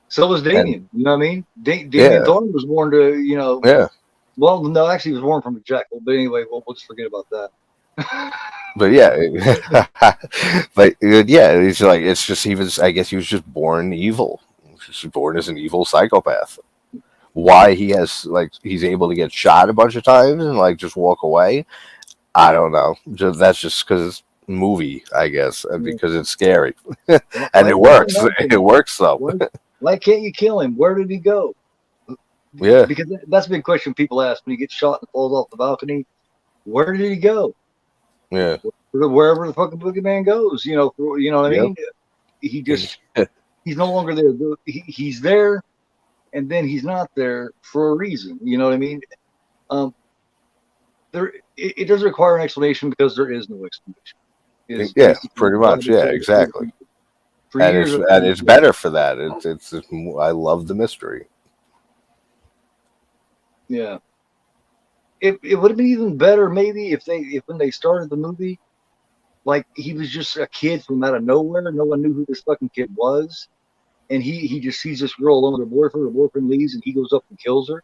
so was And Damien. You know what I mean? Damien yeah, Thorne was born to, yeah. well, no, actually, he was born from a jackal. But anyway, we'll just forget about that. But yeah, but yeah, it's just he was. I guess he was just born evil. Just born as an evil psychopath. Why he's able to get shot a bunch of times and like just walk away, I don't know. That's just because it's movie, I guess, and Yeah. because it's scary, and Why it can't works. you knock It him? works though. Why can't you kill him? Where did he go? Yeah, Because that's a big question people ask when he gets shot and falls off the balcony. Where did he go? yeah, Wherever the fucking boogeyman goes, you know what I yep. mean? He's no longer there. He's there, and then he's not there for a reason. You know what I mean? It does require an explanation because there is no explanation. Is Yeah, basically pretty what I've much. been Yeah, told exactly. for And years. it's better for that. It's I love the mystery. Yeah. It would have been even better maybe if when they started the movie, like he was just a kid from out of nowhere. No one knew who this fucking kid was, and he just sees this girl alone with her boyfriend. Her boyfriend leaves, and he goes up and kills her.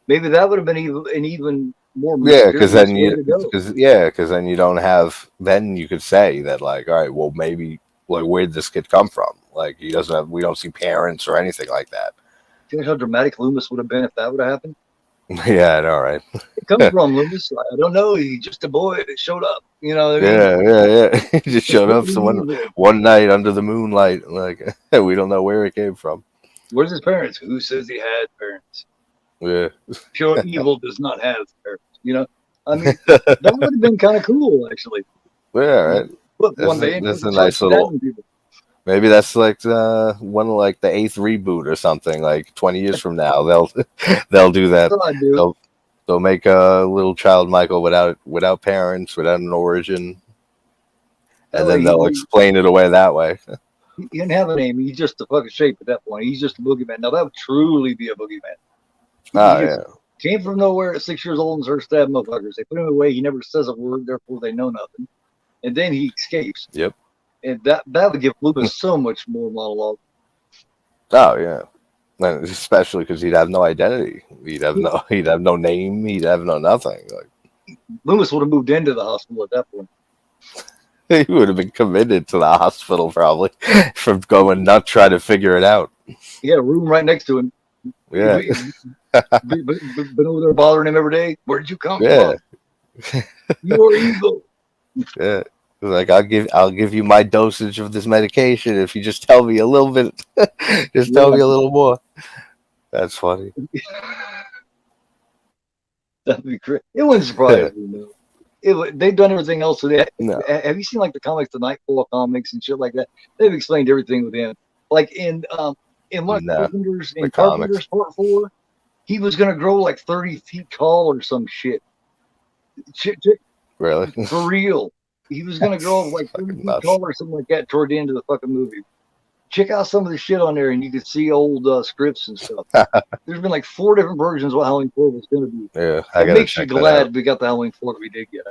Maybe that would have been an even more Yeah, because mysterious then way to go. then you don't have, then you could say that, like, all right, well, maybe, like, where did this kid come from? Like, he doesn't have, we don't see parents or anything like that. Do you know how dramatic Loomis would have been if that would have happened? Yeah, I know, right? It comes from Loomis. I don't know. He's just a boy that showed up. You know what I mean? Yeah. He just showed up Evil. one night under the moonlight. Like, we don't know where it came from. Where's his parents? Who says he had parents? Yeah. Pure evil does not have parents. You know, I mean, that would have been kind of cool, actually. Yeah, right. Look, one day That's a start nice little. stabbing people. Maybe that's like one of like the eighth reboot or something. Like 20 years from now, they'll do that. That's what I do. They'll make a little child Michael without parents, without an origin, and then they'll explain it away that way. He didn't have a name. He's just a fucking shape at that point. He's just a boogeyman. Now that would truly be a boogeyman. Oh He yeah, came from nowhere at 6 years old and started stabbing motherfuckers. They put him away. He never says a word, therefore they know nothing. And then he escapes. Yep. And that would give Loomis so much more monologue. oh yeah, and especially because he'd have no identity. He'd have no name. He'd have no nothing. Like, Loomis would have moved into the hospital at that point. he would have been committed to the hospital probably from going nuts trying to figure it out. He had a room right next to him. Yeah. Been over there bothering him every day. Where did you come Yeah. from? You are evil. Yeah. Like, I'll give you my dosage of this medication if you just tell me a little bit. Just tell me a little more. That's funny. That'd be great. It wouldn't surprise me. They've done everything else. So No. Have you seen like the comics, the Nightfall comics and shit like that? They've explained everything with him. Like in one of No, Carpenter's the comics. Part 4, he was gonna grow like 30 feet tall or some shit. Really? For real. He was gonna grow up like 30 feet Nuts. tall or something like that toward the end of the fucking movie. Check out some of the shit on there, and you can see old scripts and stuff. There's been like 4 different versions of what Halloween 4 was going to be. Yeah, It makes you glad we got the Halloween 4 that we did get,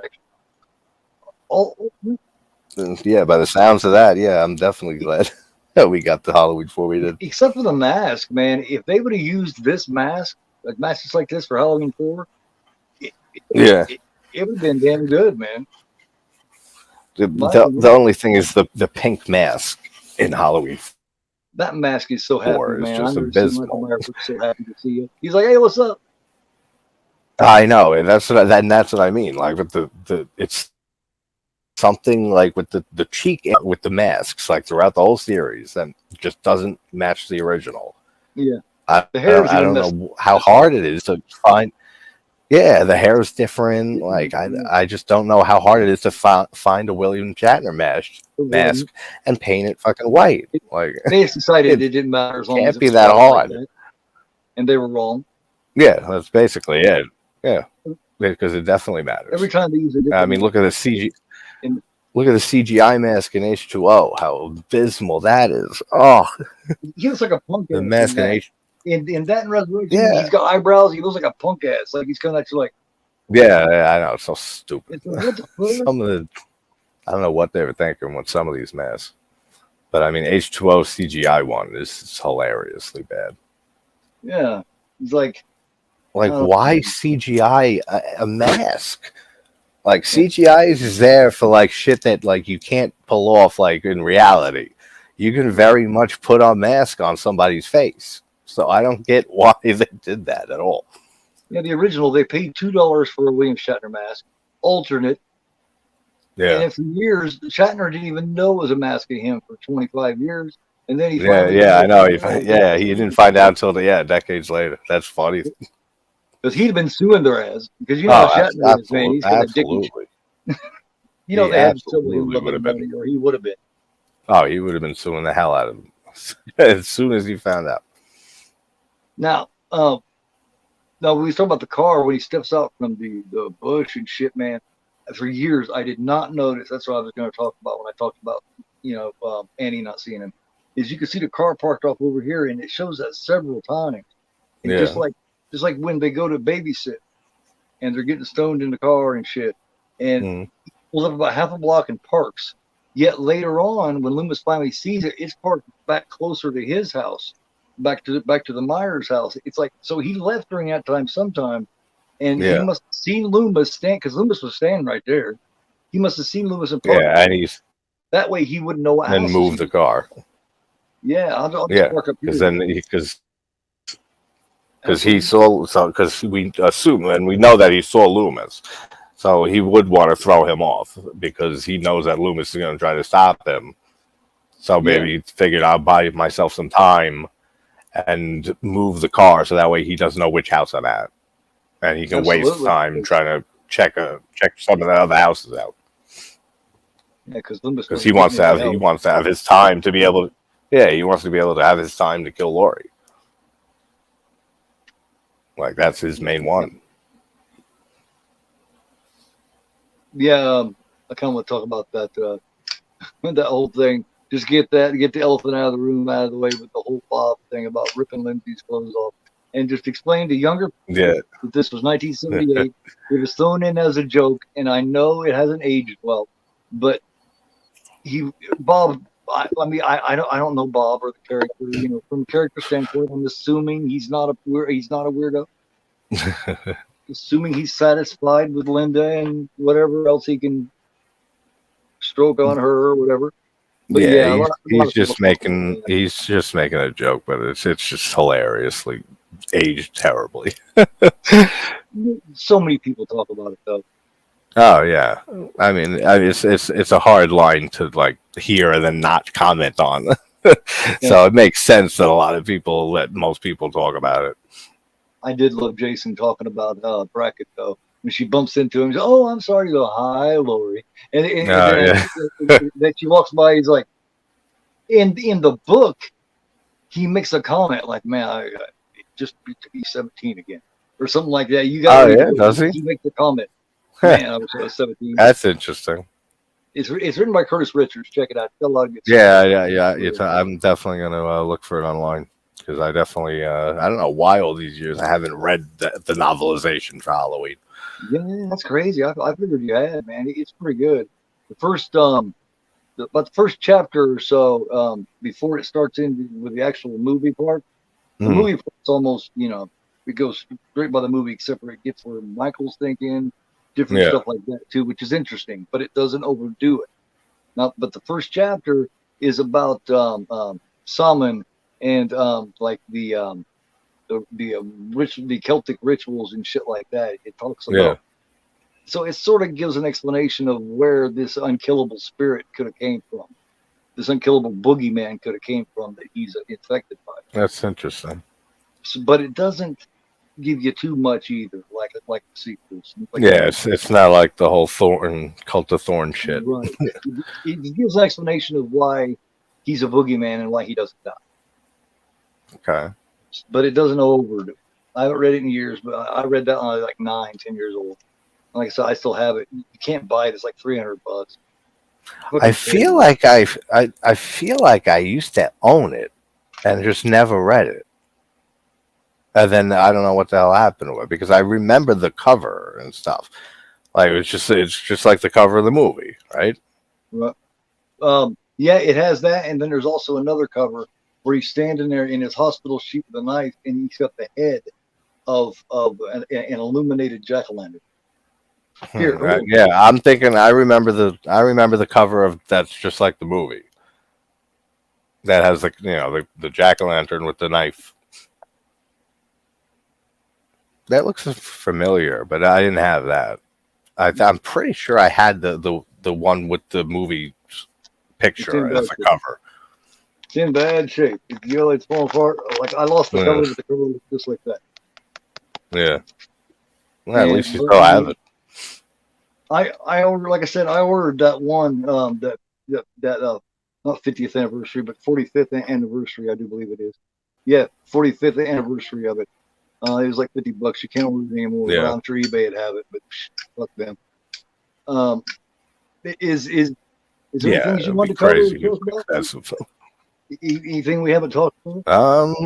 actually. Yeah, by the sounds of that, yeah, I'm definitely glad that we got the Halloween 4 we did. Except for the mask, man. If they would have used this mask, like masks like this for Halloween 4, it would have been damn good, man. The only thing is the pink mask in Halloween. That mask is so happy, 4 is man. just I've never seen abysmal. Michael Myers look so happy to see you. He's like, "Hey, what's up?" I know, and that's what I mean. Like with the it's something like with the cheek with the masks, like throughout the whole series, and just doesn't match the original. Yeah. The hair is I even don't messed. know how hard it is to find. Yeah, the hair is different. Like I just don't know how hard it is to find a William Shatner mask and paint it fucking white. Like They decided it it didn't matter as long as can't it be was that white like hard. that, and they were wrong. Yeah, that's basically it. Yeah, because it definitely matters. Every time they use a different. I mean, look at the And look at the CGI mask in H2O. How abysmal that is. Oh, he looks like a punk the ass mask in H. in that in Resurrection. Yeah, He's got eyebrows. He looks like a punk ass. Like he's coming at you like. yeah, I know. It's so stupid. It's like, what the fuck? Some of the I don't know what they were thinking with some of these masks. But I mean, H2O CGI one is hilariously bad. Yeah, he's like, Why CGI a mask? Like CGI is there for like shit that like you can't pull off like in reality. You can very much put a mask on somebody's face. So I don't get why they did that at all. yeah, the original. They paid $2 for a William Shatner mask, alternate. Yeah, And for years, Shatner didn't even know it was a mask of him for 25 years. And then he I know. He didn't find out until decades later. That's funny. because he'd have been suing their ass because you know how Shatner is, man. He's got a dick. Absolutely. You know He they had to sue absolutely him would have been. money, or he would have been. Oh, he would have been suing the hell out of him as soon as he found out. Now, when we talk about the car when he steps out from the bush and shit, man. For years, I did not notice. That's what I was going to talk about when I talked about, Annie not seeing him. Is you can see the car parked off over here, and it shows that several times. And just like when they go to babysit, and they're getting stoned in the car and shit, and he pulls up about half a block and parks. Yet later on, when Loomis finally sees it, it's parked back closer to his house, back to the Myers house. It's like so he left during that time sometime. And he must have seen Loomis stand because Loomis was standing right there. He must have seen Loomis and park. Yeah, and he's that way he wouldn't know what. And move the car. Yeah, I'll just park up here. Because we assume and we know that he saw Loomis, so he would want to throw him off because he knows that Loomis is going to try to stop him. So maybe he figured I'll buy myself some time and move the car so that way he doesn't know which house I'm at. And he can waste time trying to check some of the other houses out. Yeah, because he wants to have his time to be able. He wants to be able to have his time to kill Laurie. Like that's his main one. Yeah, I kind of want to talk about that. That whole thing. Just get the elephant out of the room, out of the way with the whole Bob thing about ripping Lindsay's clothes off. And just explain to younger people that this was 1978. It was thrown in as a joke, and I know it hasn't aged well. But Bob, I don't know Bob or the character. From a character standpoint, I'm assuming he's not a weirdo. Assuming he's satisfied with Linda and whatever else he can stroke on her or whatever. But he's just making a joke, but it's just hilariously aged terribly. So many people talk about it though. Oh yeah, I mean it's a hard line to like hear and then not comment on. So it makes sense that a lot of people let most people talk about it. I did love Jason talking about Brackett though. When she bumps into him, "Oh, I'm sorry." Go, "Hi, Lori," and then she walks by. He's like, in the book, he makes a comment like, "Man, I just to be 17 again," or something like that. You got? Does he? He makes the comment. Man, I was 17. That's interesting. It's written by Curtis Richards. Check it out. Got a lot of good stuff. I'm definitely gonna look for it online because I definitely I don't know why all these years I haven't read the novelization for Halloween. Yeah, that's crazy. I figured you had, man. It's pretty good. The first the first chapter or so before it starts in with the actual movie part, the movie part's almost it goes straight by the movie except for it gets where Michael's thinking. Different stuff like that too, which is interesting, but it doesn't overdo it. Now, but the first chapter is about Samhain and like the Celtic rituals and shit like that. It talks about. So it sort of gives an explanation of where this unkillable spirit could have came from. This unkillable boogeyman could have came from that he's infected by. That's interesting. but it doesn't give you too much either, like the sequels. Like Yeah, it's not like the whole Cult of Thorn shit. Right. It gives an explanation of why he's a boogeyman and why he doesn't die. Okay. But it doesn't overdo it. I haven't read it in years, but I read that when I was like 9, 10 years old. Like I said, I still have it. You can't buy it. It's like $300. I feel like I feel like I used to own it and just never read it. And then I don't know what the hell happened to it because I remember the cover and stuff. Like it's just like the cover of the movie, right? Yeah, it has that, and then there's also another cover where he's standing there in his hospital sheet with a knife, and he's got the head of an illuminated jack-o'-lantern. Here, yeah, I'm thinking. I remember the cover of that's just like the movie. That has the jack-o'-lantern with the knife. That looks familiar, but I didn't have that. I'm pretty sure I had the one with the movie picture as a cover. It's in bad shape. It's falling apart. Like I lost the cover, but the cover was just like that. Yeah. Well, at least you still have it. I ordered, like I said, I ordered that one that not 50th anniversary, but 45th anniversary, I do believe it is. Yeah, 45th anniversary of it. It was like $50. You can't order it anymore. Yeah. I'm sure eBay would have it, but fuck them. Is there things you want to cover? Anything we haven't talked about?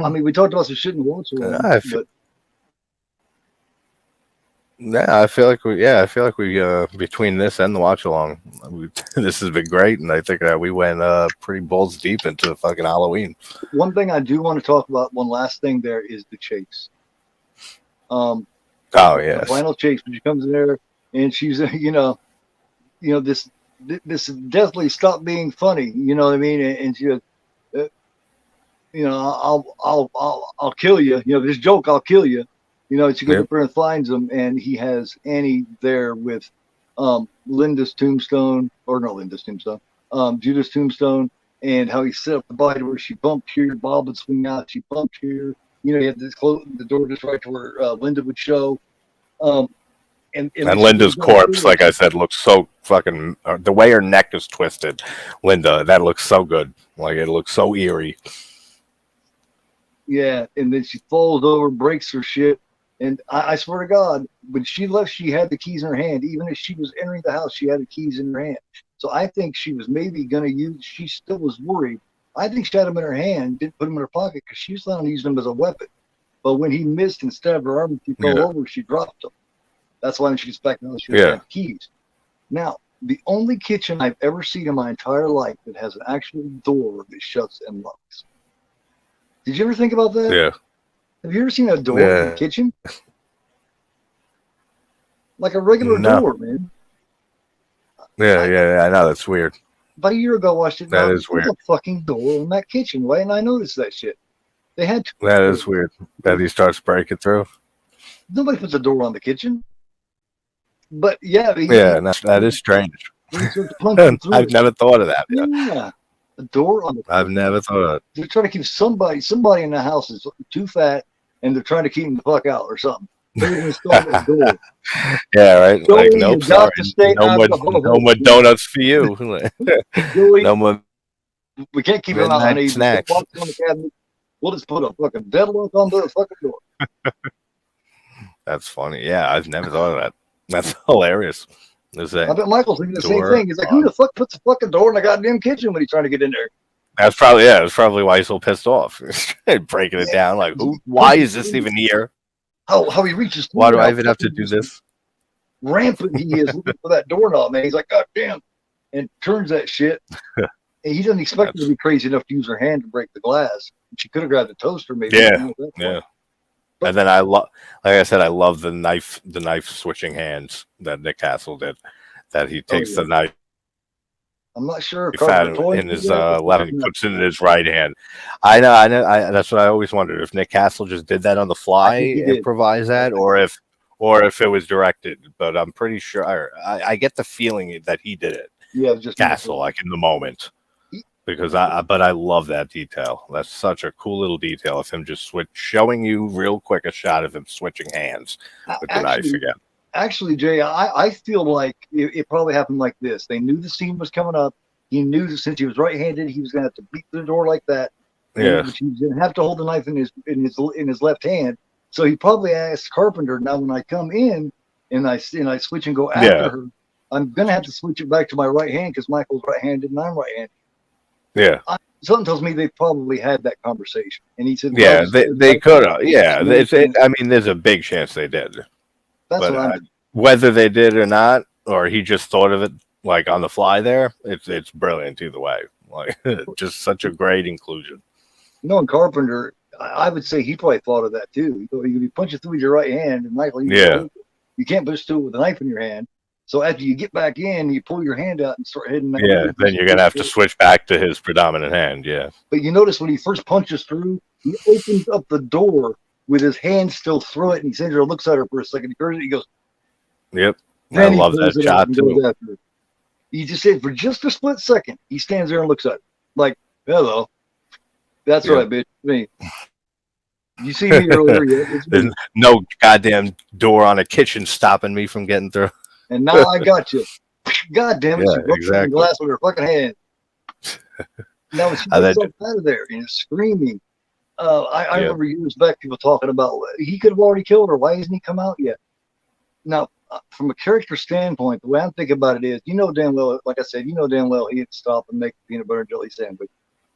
I mean, we talked about some shit in watch along, I feel like we between this and the watch along, this has been great, and I think that we went pretty balls deep into fucking Halloween. One thing I do want to talk about, one last thing there is the chase. Oh yeah, the final chase when she comes in there and she's this definitely stopped being funny. You know what I mean? And she goes, I'll kill you. You know, this joke, I'll kill you. You know, she goes up there and finds him, and he has Annie there with Judas Tombstone, and how he set up the body where she bumped here, Bob would swing out, she bumped here. You know, he had this the door just right to where Linda would show. And Linda's corpse, like I said, looks so fucking. The way her neck is twisted, Linda, that looks so good. Like it looks so eerie. Yeah, and then she falls over, breaks her shit. And I swear to God, when she left, she had the keys in her hand. Even as she was entering the house, she had the keys in her hand. So I think she was maybe going to use, she still was worried. I think she had them in her hand, didn't put them in her pocket because she was planning on using them as a weapon. But when he missed and stabbed her arm, she fell over, she dropped them. That's why when she gets back now, she has keys. Now, the only kitchen I've ever seen in my entire life that has an actual door that shuts and locks. Did you ever think about that? Yeah. Have you ever seen a door in the kitchen? Like a regular door, man. Yeah, I know, that's weird. About a year ago, I watched it. That is weird. There's a fucking door in that kitchen. Why didn't I notice that shit? They had to. That is weird. That he starts breaking through. Nobody puts a door on the kitchen. But yeah. That is strange. I've never thought of that. Yeah. A door on the kitchen. I've never thought of it. They're trying to keep somebody in the house is too fat and they're trying to keep them the fuck out or something. They're install a door. Yeah, right. Joey, like, nope, sorry. No more donuts for you. Joey, no more. We can't keep them out, honey. Snacks. On the cabinet. We'll just put a fucking deadlock on the fucking door. That's funny. Yeah, I've never thought of that. That's hilarious. I bet Michael's thinking the same thing. He's like, who the fuck puts a fucking door in the goddamn kitchen when he's trying to get in there? That's probably why he's so pissed off. Breaking it down. Like, why is this even here? How he reaches. Why do I even have to do this? Rampant he is looking for that doorknob, man. He's like, God damn. And turns that shit. And he doesn't expect her to be crazy enough to use her hand to break the glass. She could have grabbed the toaster, maybe. Yeah. And then I love the knife switching hands that Nick Castle did. That he takes the knife. I'm not sure. In his left, he puts it in his right hand. I know. That's what I always wondered, if Nick Castle just did that on the fly, improvise that, or if it was directed. But I'm pretty sure I get the feeling that he did it. Yeah, just Castle, like in the moment, because I love that detail. That's such a cool little detail of him just showing you real quick a shot of him switching hands with the knife again. Actually, Jay, I feel like it probably happened like this. They knew the scene was coming up. He knew that since he was right-handed, he was going to have to beat the door like that. Yeah, he was going to have to hold the knife in his left hand. So he probably asked Carpenter, "Now, when I come in and I switch and go after her, I'm going to have to switch it back to my right hand because Michael's right-handed and I'm right-handed." Yeah. Something tells me they probably had that conversation, and he said, "Yeah, they could have. Yeah, I mean, there's a big chance they did." That's but what I'm whether they did or not, or he just thought of it like on the fly there, it's brilliant either way. Like, just such a great inclusion. Knowing Carpenter, I would say he probably thought of that too. You punch it through with your right hand, and Michael, you can't push through it with a knife in your hand. So after you get back in, you pull your hand out and start heading. Yeah, then you're gonna have to switch back to his predominant hand. Yeah. But you notice when he first punches through, he opens up the door with his hand still through it, and he sits there and looks at her for a second. He turns it, he goes, "Yep." I love that shot too. He just said for just a split second, he stands there and looks at her like, "Hello." That's right, bitch. Me. You see me earlier. There's no goddamn door on a kitchen stopping me from getting through. And now I got you. God damn it. Yeah, she broke the glass with her fucking hand. Now she gets out of there and screaming. I remember years back people talking about he could have already killed her. Why hasn't he come out yet? Now, from a character standpoint, the way I'm thinking about it is, damn well, like I said, damn well he'd stop and make a peanut butter and jelly sandwich.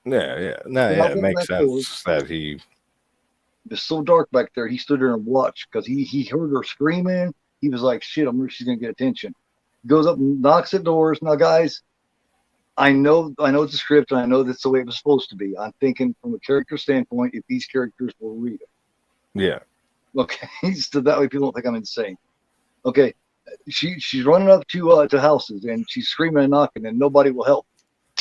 Yeah. No, yeah, it makes sense that he. It's so dark back there. He stood there and watched because he heard her screaming. He was like, "Shit, I'm sure she's gonna get attention." Goes up and knocks at doors. Now, guys, I know it's a script, and I know that's the way it was supposed to be. I'm thinking from a character standpoint, if these characters were real. Yeah. Okay, so that way people don't think I'm insane. Okay, she's running up to houses and she's screaming and knocking, and nobody will help.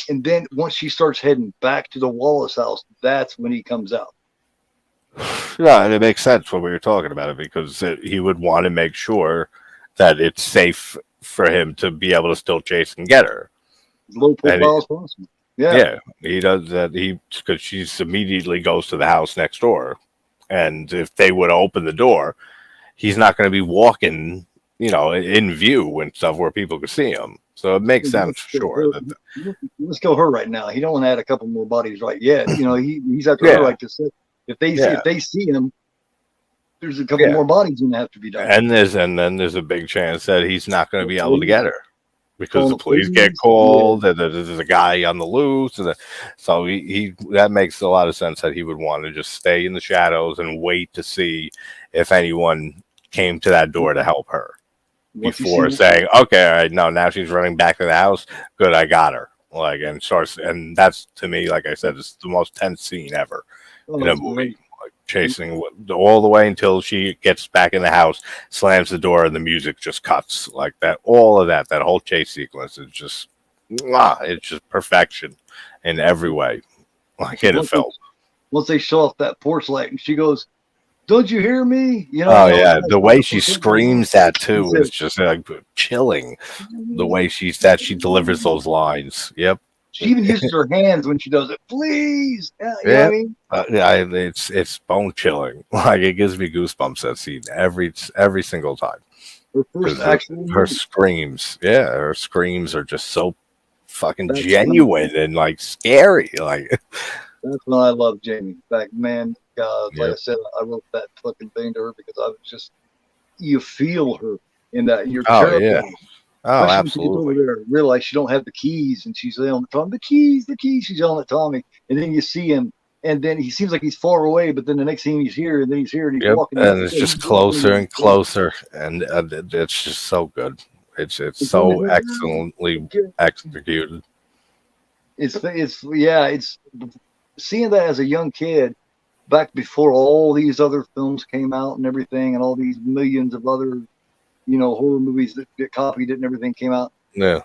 And then once she starts heading back to the Wallace house, that's when he comes out. Yeah, and it makes sense when we were talking about it because he would want to make sure that it's safe for him to be able to still chase and get her. As low profile as possible. Yeah, he does that. Because she immediately goes to the house next door, and if they would open the door, he's not going to be walking, in view and stuff where people could see him. So it makes sense, sure. Let's kill her right now. He don't want to add a couple more bodies right yet. He's after her like this. If they see him, there's a couple more bodies going to have to be done. And then there's a big chance that he's not going to be able to get her because the police get called and there's a guy on the loose. So he that makes a lot of sense that he would want to just stay in the shadows and wait to see if anyone came to that door to help her before saying, "Okay, all right, no, now she's running back to the house. Good, I got her." And that's, to me, like I said, it's the most tense scene ever in a movie. Chasing all the way until she gets back in the house, slams the door, and the music just cuts like that. All of that whole chase sequence is just, it's just perfection in every way, like in a film. Once they show off that porch light, and she goes, "Don't you hear me?" The way she screams that too is just like chilling. The way she delivers those lines. Yep. She even uses her hands when she does it. Please, you know what I mean? It's bone chilling. Like it gives me goosebumps that scene every single time. Her screams, her screams are just so fucking genuine and like scary. Like that's when I love Jamie. Like man, like I said, I wrote that fucking thing to her because I was just you feel her in that. You're terrified. Oh, absolutely. Over there, realize she don't have the keys, and she's yelling at Tommy, the keys. She's yelling at Tommy, and then you see him, and then he seems like he's far away, but then the next thing he's here, and then he's here, and he's walking. And it's just closer and closer, and it's just so good. It's so excellently executed. It's seeing that as a young kid, back before all these other films came out and everything, and all these millions of other horror movies that get copied it and everything came out. Yeah.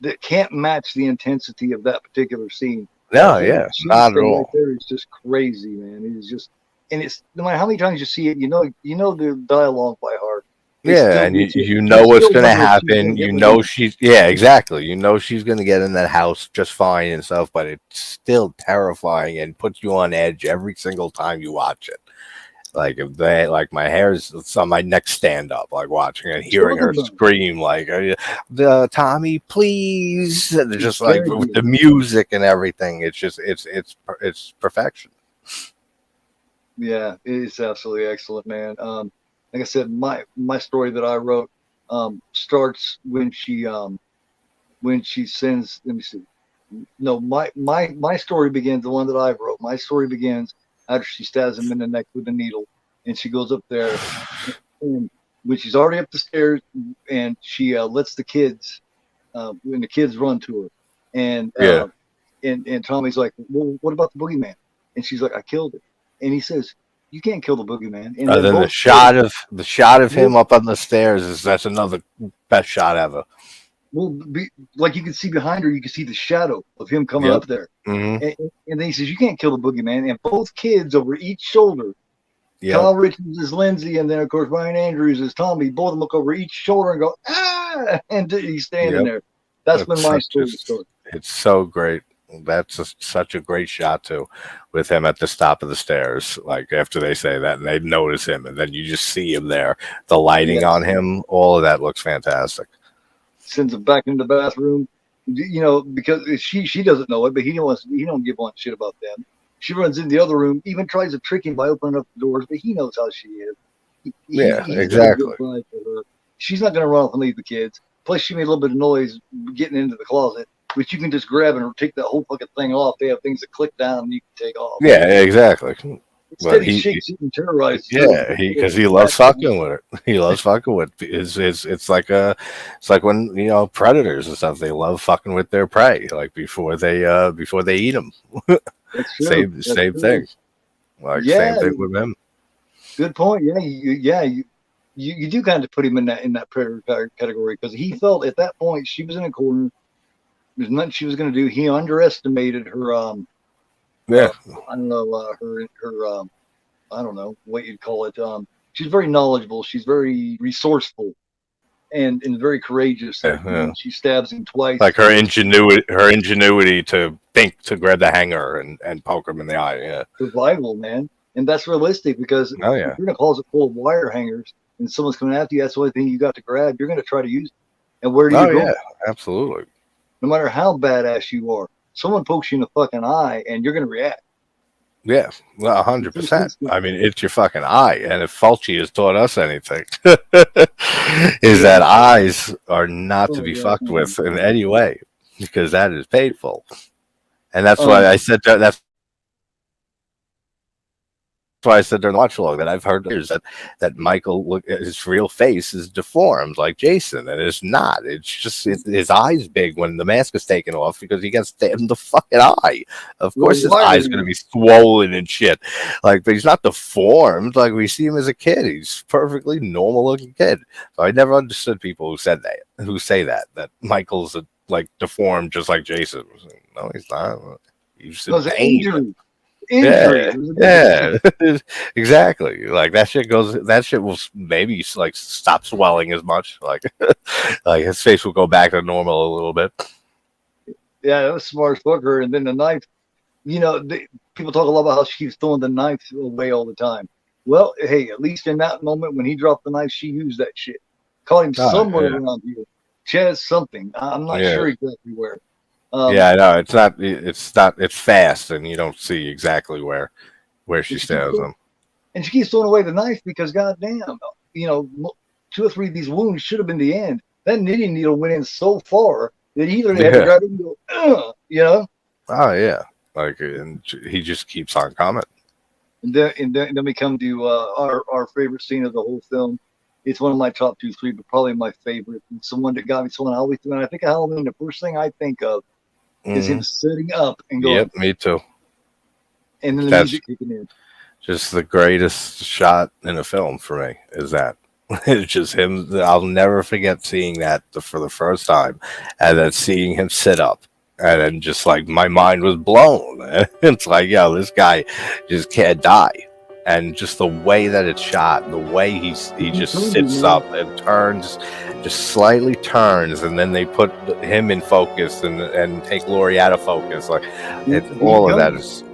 That can't match the intensity of that particular scene. No, not at all. Right there, it's just crazy, man. It's just, and it's no matter how many times you see it, you know the dialogue by heart. They Yeah, still and get you. you You know what's still gonna wonder if she's gonna happen. get You with him. know exactly. You know she's gonna get in that house just fine and stuff, but it's still terrifying and puts you on edge every single time you watch it. Like if they like my hair's it's on my neck stand up, like watching and hearing Talking her about scream like the Tommy, please. And it's just like very with good. the music and everything, it's just it's perfection. Yeah, it is absolutely excellent, man. Like I said, my story that I wrote starts when she sends. Let me see. No, my story begins. The one that I wrote. My story begins after she stabs him in the neck with a needle, and she goes up there, and when she's already up the stairs, and she lets the kids, when the kids run to her, and Yeah. and Tommy's like, well, what about the boogeyman? And she's like, I killed it. And he says, you can't kill the boogeyman. And then Then both kids, the shot of him up on the stairs is that's another best shot ever. will be like you can see behind her, you can see the shadow of him coming Yep. up there. Mm-hmm. And then he says, you can't kill the boogeyman. And both kids over each shoulder, Yep. Kyle Richards is Lindsay, and then of course Brian Andrews is Tommy. Both of them look over each shoulder and go, ah, and he's standing Yep. there. That's when my story Just, starts. it's so great. That's such a great shot too, with him at the top of the stairs. Like after they say that, and they notice him, and then you just see him there. The lighting Yes. on him, all of that looks fantastic. Sends him back into the bathroom, you know, because she doesn't know it, but he don't give one shit about them. She runs in the other room, even tries to trick him by opening up the doors, but he knows how she is. Yeah, He's exactly. got a good vibe for her. She's not going to run off and leave the kids. Plus, she made a little bit of noise getting into the closet, which you can just grab and take that whole fucking thing off. They have things that click down and you can take off. Yeah, exactly. Instead, But he shakes it and terrorizes. yeah, because he loves fucking with it. He loves fucking with it's like when you know predators and stuff. They love fucking with their prey, like before they eat them. That's true. Same thing. Like Yeah. same thing with him. Good point. Yeah, you do kind of put him in that predator category because he felt at that point she was in a corner. There's nothing she was going to do. He underestimated her. Yeah, I don't know her. I don't know what you'd call it. She's very knowledgeable. She's very resourceful, and very courageous. Yeah. She stabs him twice. like her ingenuity to think to grab the hanger and poke him in the eye. Yeah. Survival, man, and that's realistic because Oh yeah. if you're in a closet full of wire hangers and someone's coming after you, that's the only thing you got to grab. You're going to try to use it. And where do you Oh go? yeah. Absolutely. No matter how badass you are, someone pokes you in the fucking eye, and you're going to react. Yeah, well, 100%. I mean, it's your fucking eye, and if Fulci has taught us anything, is that eyes are not to be fucked with in any way because that is painful, and that's why I said that's why I said during the watch along that I've heard that Michael his real face is deformed like Jason, and it's not. It's just his eye's big when the mask is taken off because he gets stabbed in the fucking eye. Of course, his eye's going to be swollen and shit. Like, but he's not deformed. Like we see him as a kid. He's perfectly normal looking kid. So I never understood people who say that Michael's like deformed just like Jason. No, he's not. He's in pain. Yeah, exactly. Like that shit will maybe like stop swelling as much. Like, like his face will go back to normal a little bit. Yeah, that was smart as fucker. And then the knife, you know, people talk a lot about how she keeps throwing the knife away all the time. Well, hey, at least in that moment when he dropped the knife, she used that shit. Caught him somewhere around here. She has something. I'm not sure exactly where. Yeah, I know it's fast, and you don't see exactly where she stabs him. And she keeps throwing away the knife because, goddamn, you know, 2 or 3 of these wounds should have been the end. That knitting needle went in so far that he literally had to grab it and go, you know. Oh yeah, like, and he just keeps on coming. And then we come to our favorite scene of the whole film. It's one of my top 2, 3, but probably my favorite. It's the one that got me. It's one I always do. When I think of Halloween, the first thing I think of is him sitting up and going. Yep, me too. And then the music kicking in. Just the greatest shot in a film for me is that. It's just him. I'll never forget seeing that for the first time, and then seeing him sit up, and then just like my mind was blown. It's like, yo, this guy just can't die. and just the way that it's shot, the way he just sits up and turns, just slightly turns, and then they put him in focus and take Laurie out of focus. Like all of that is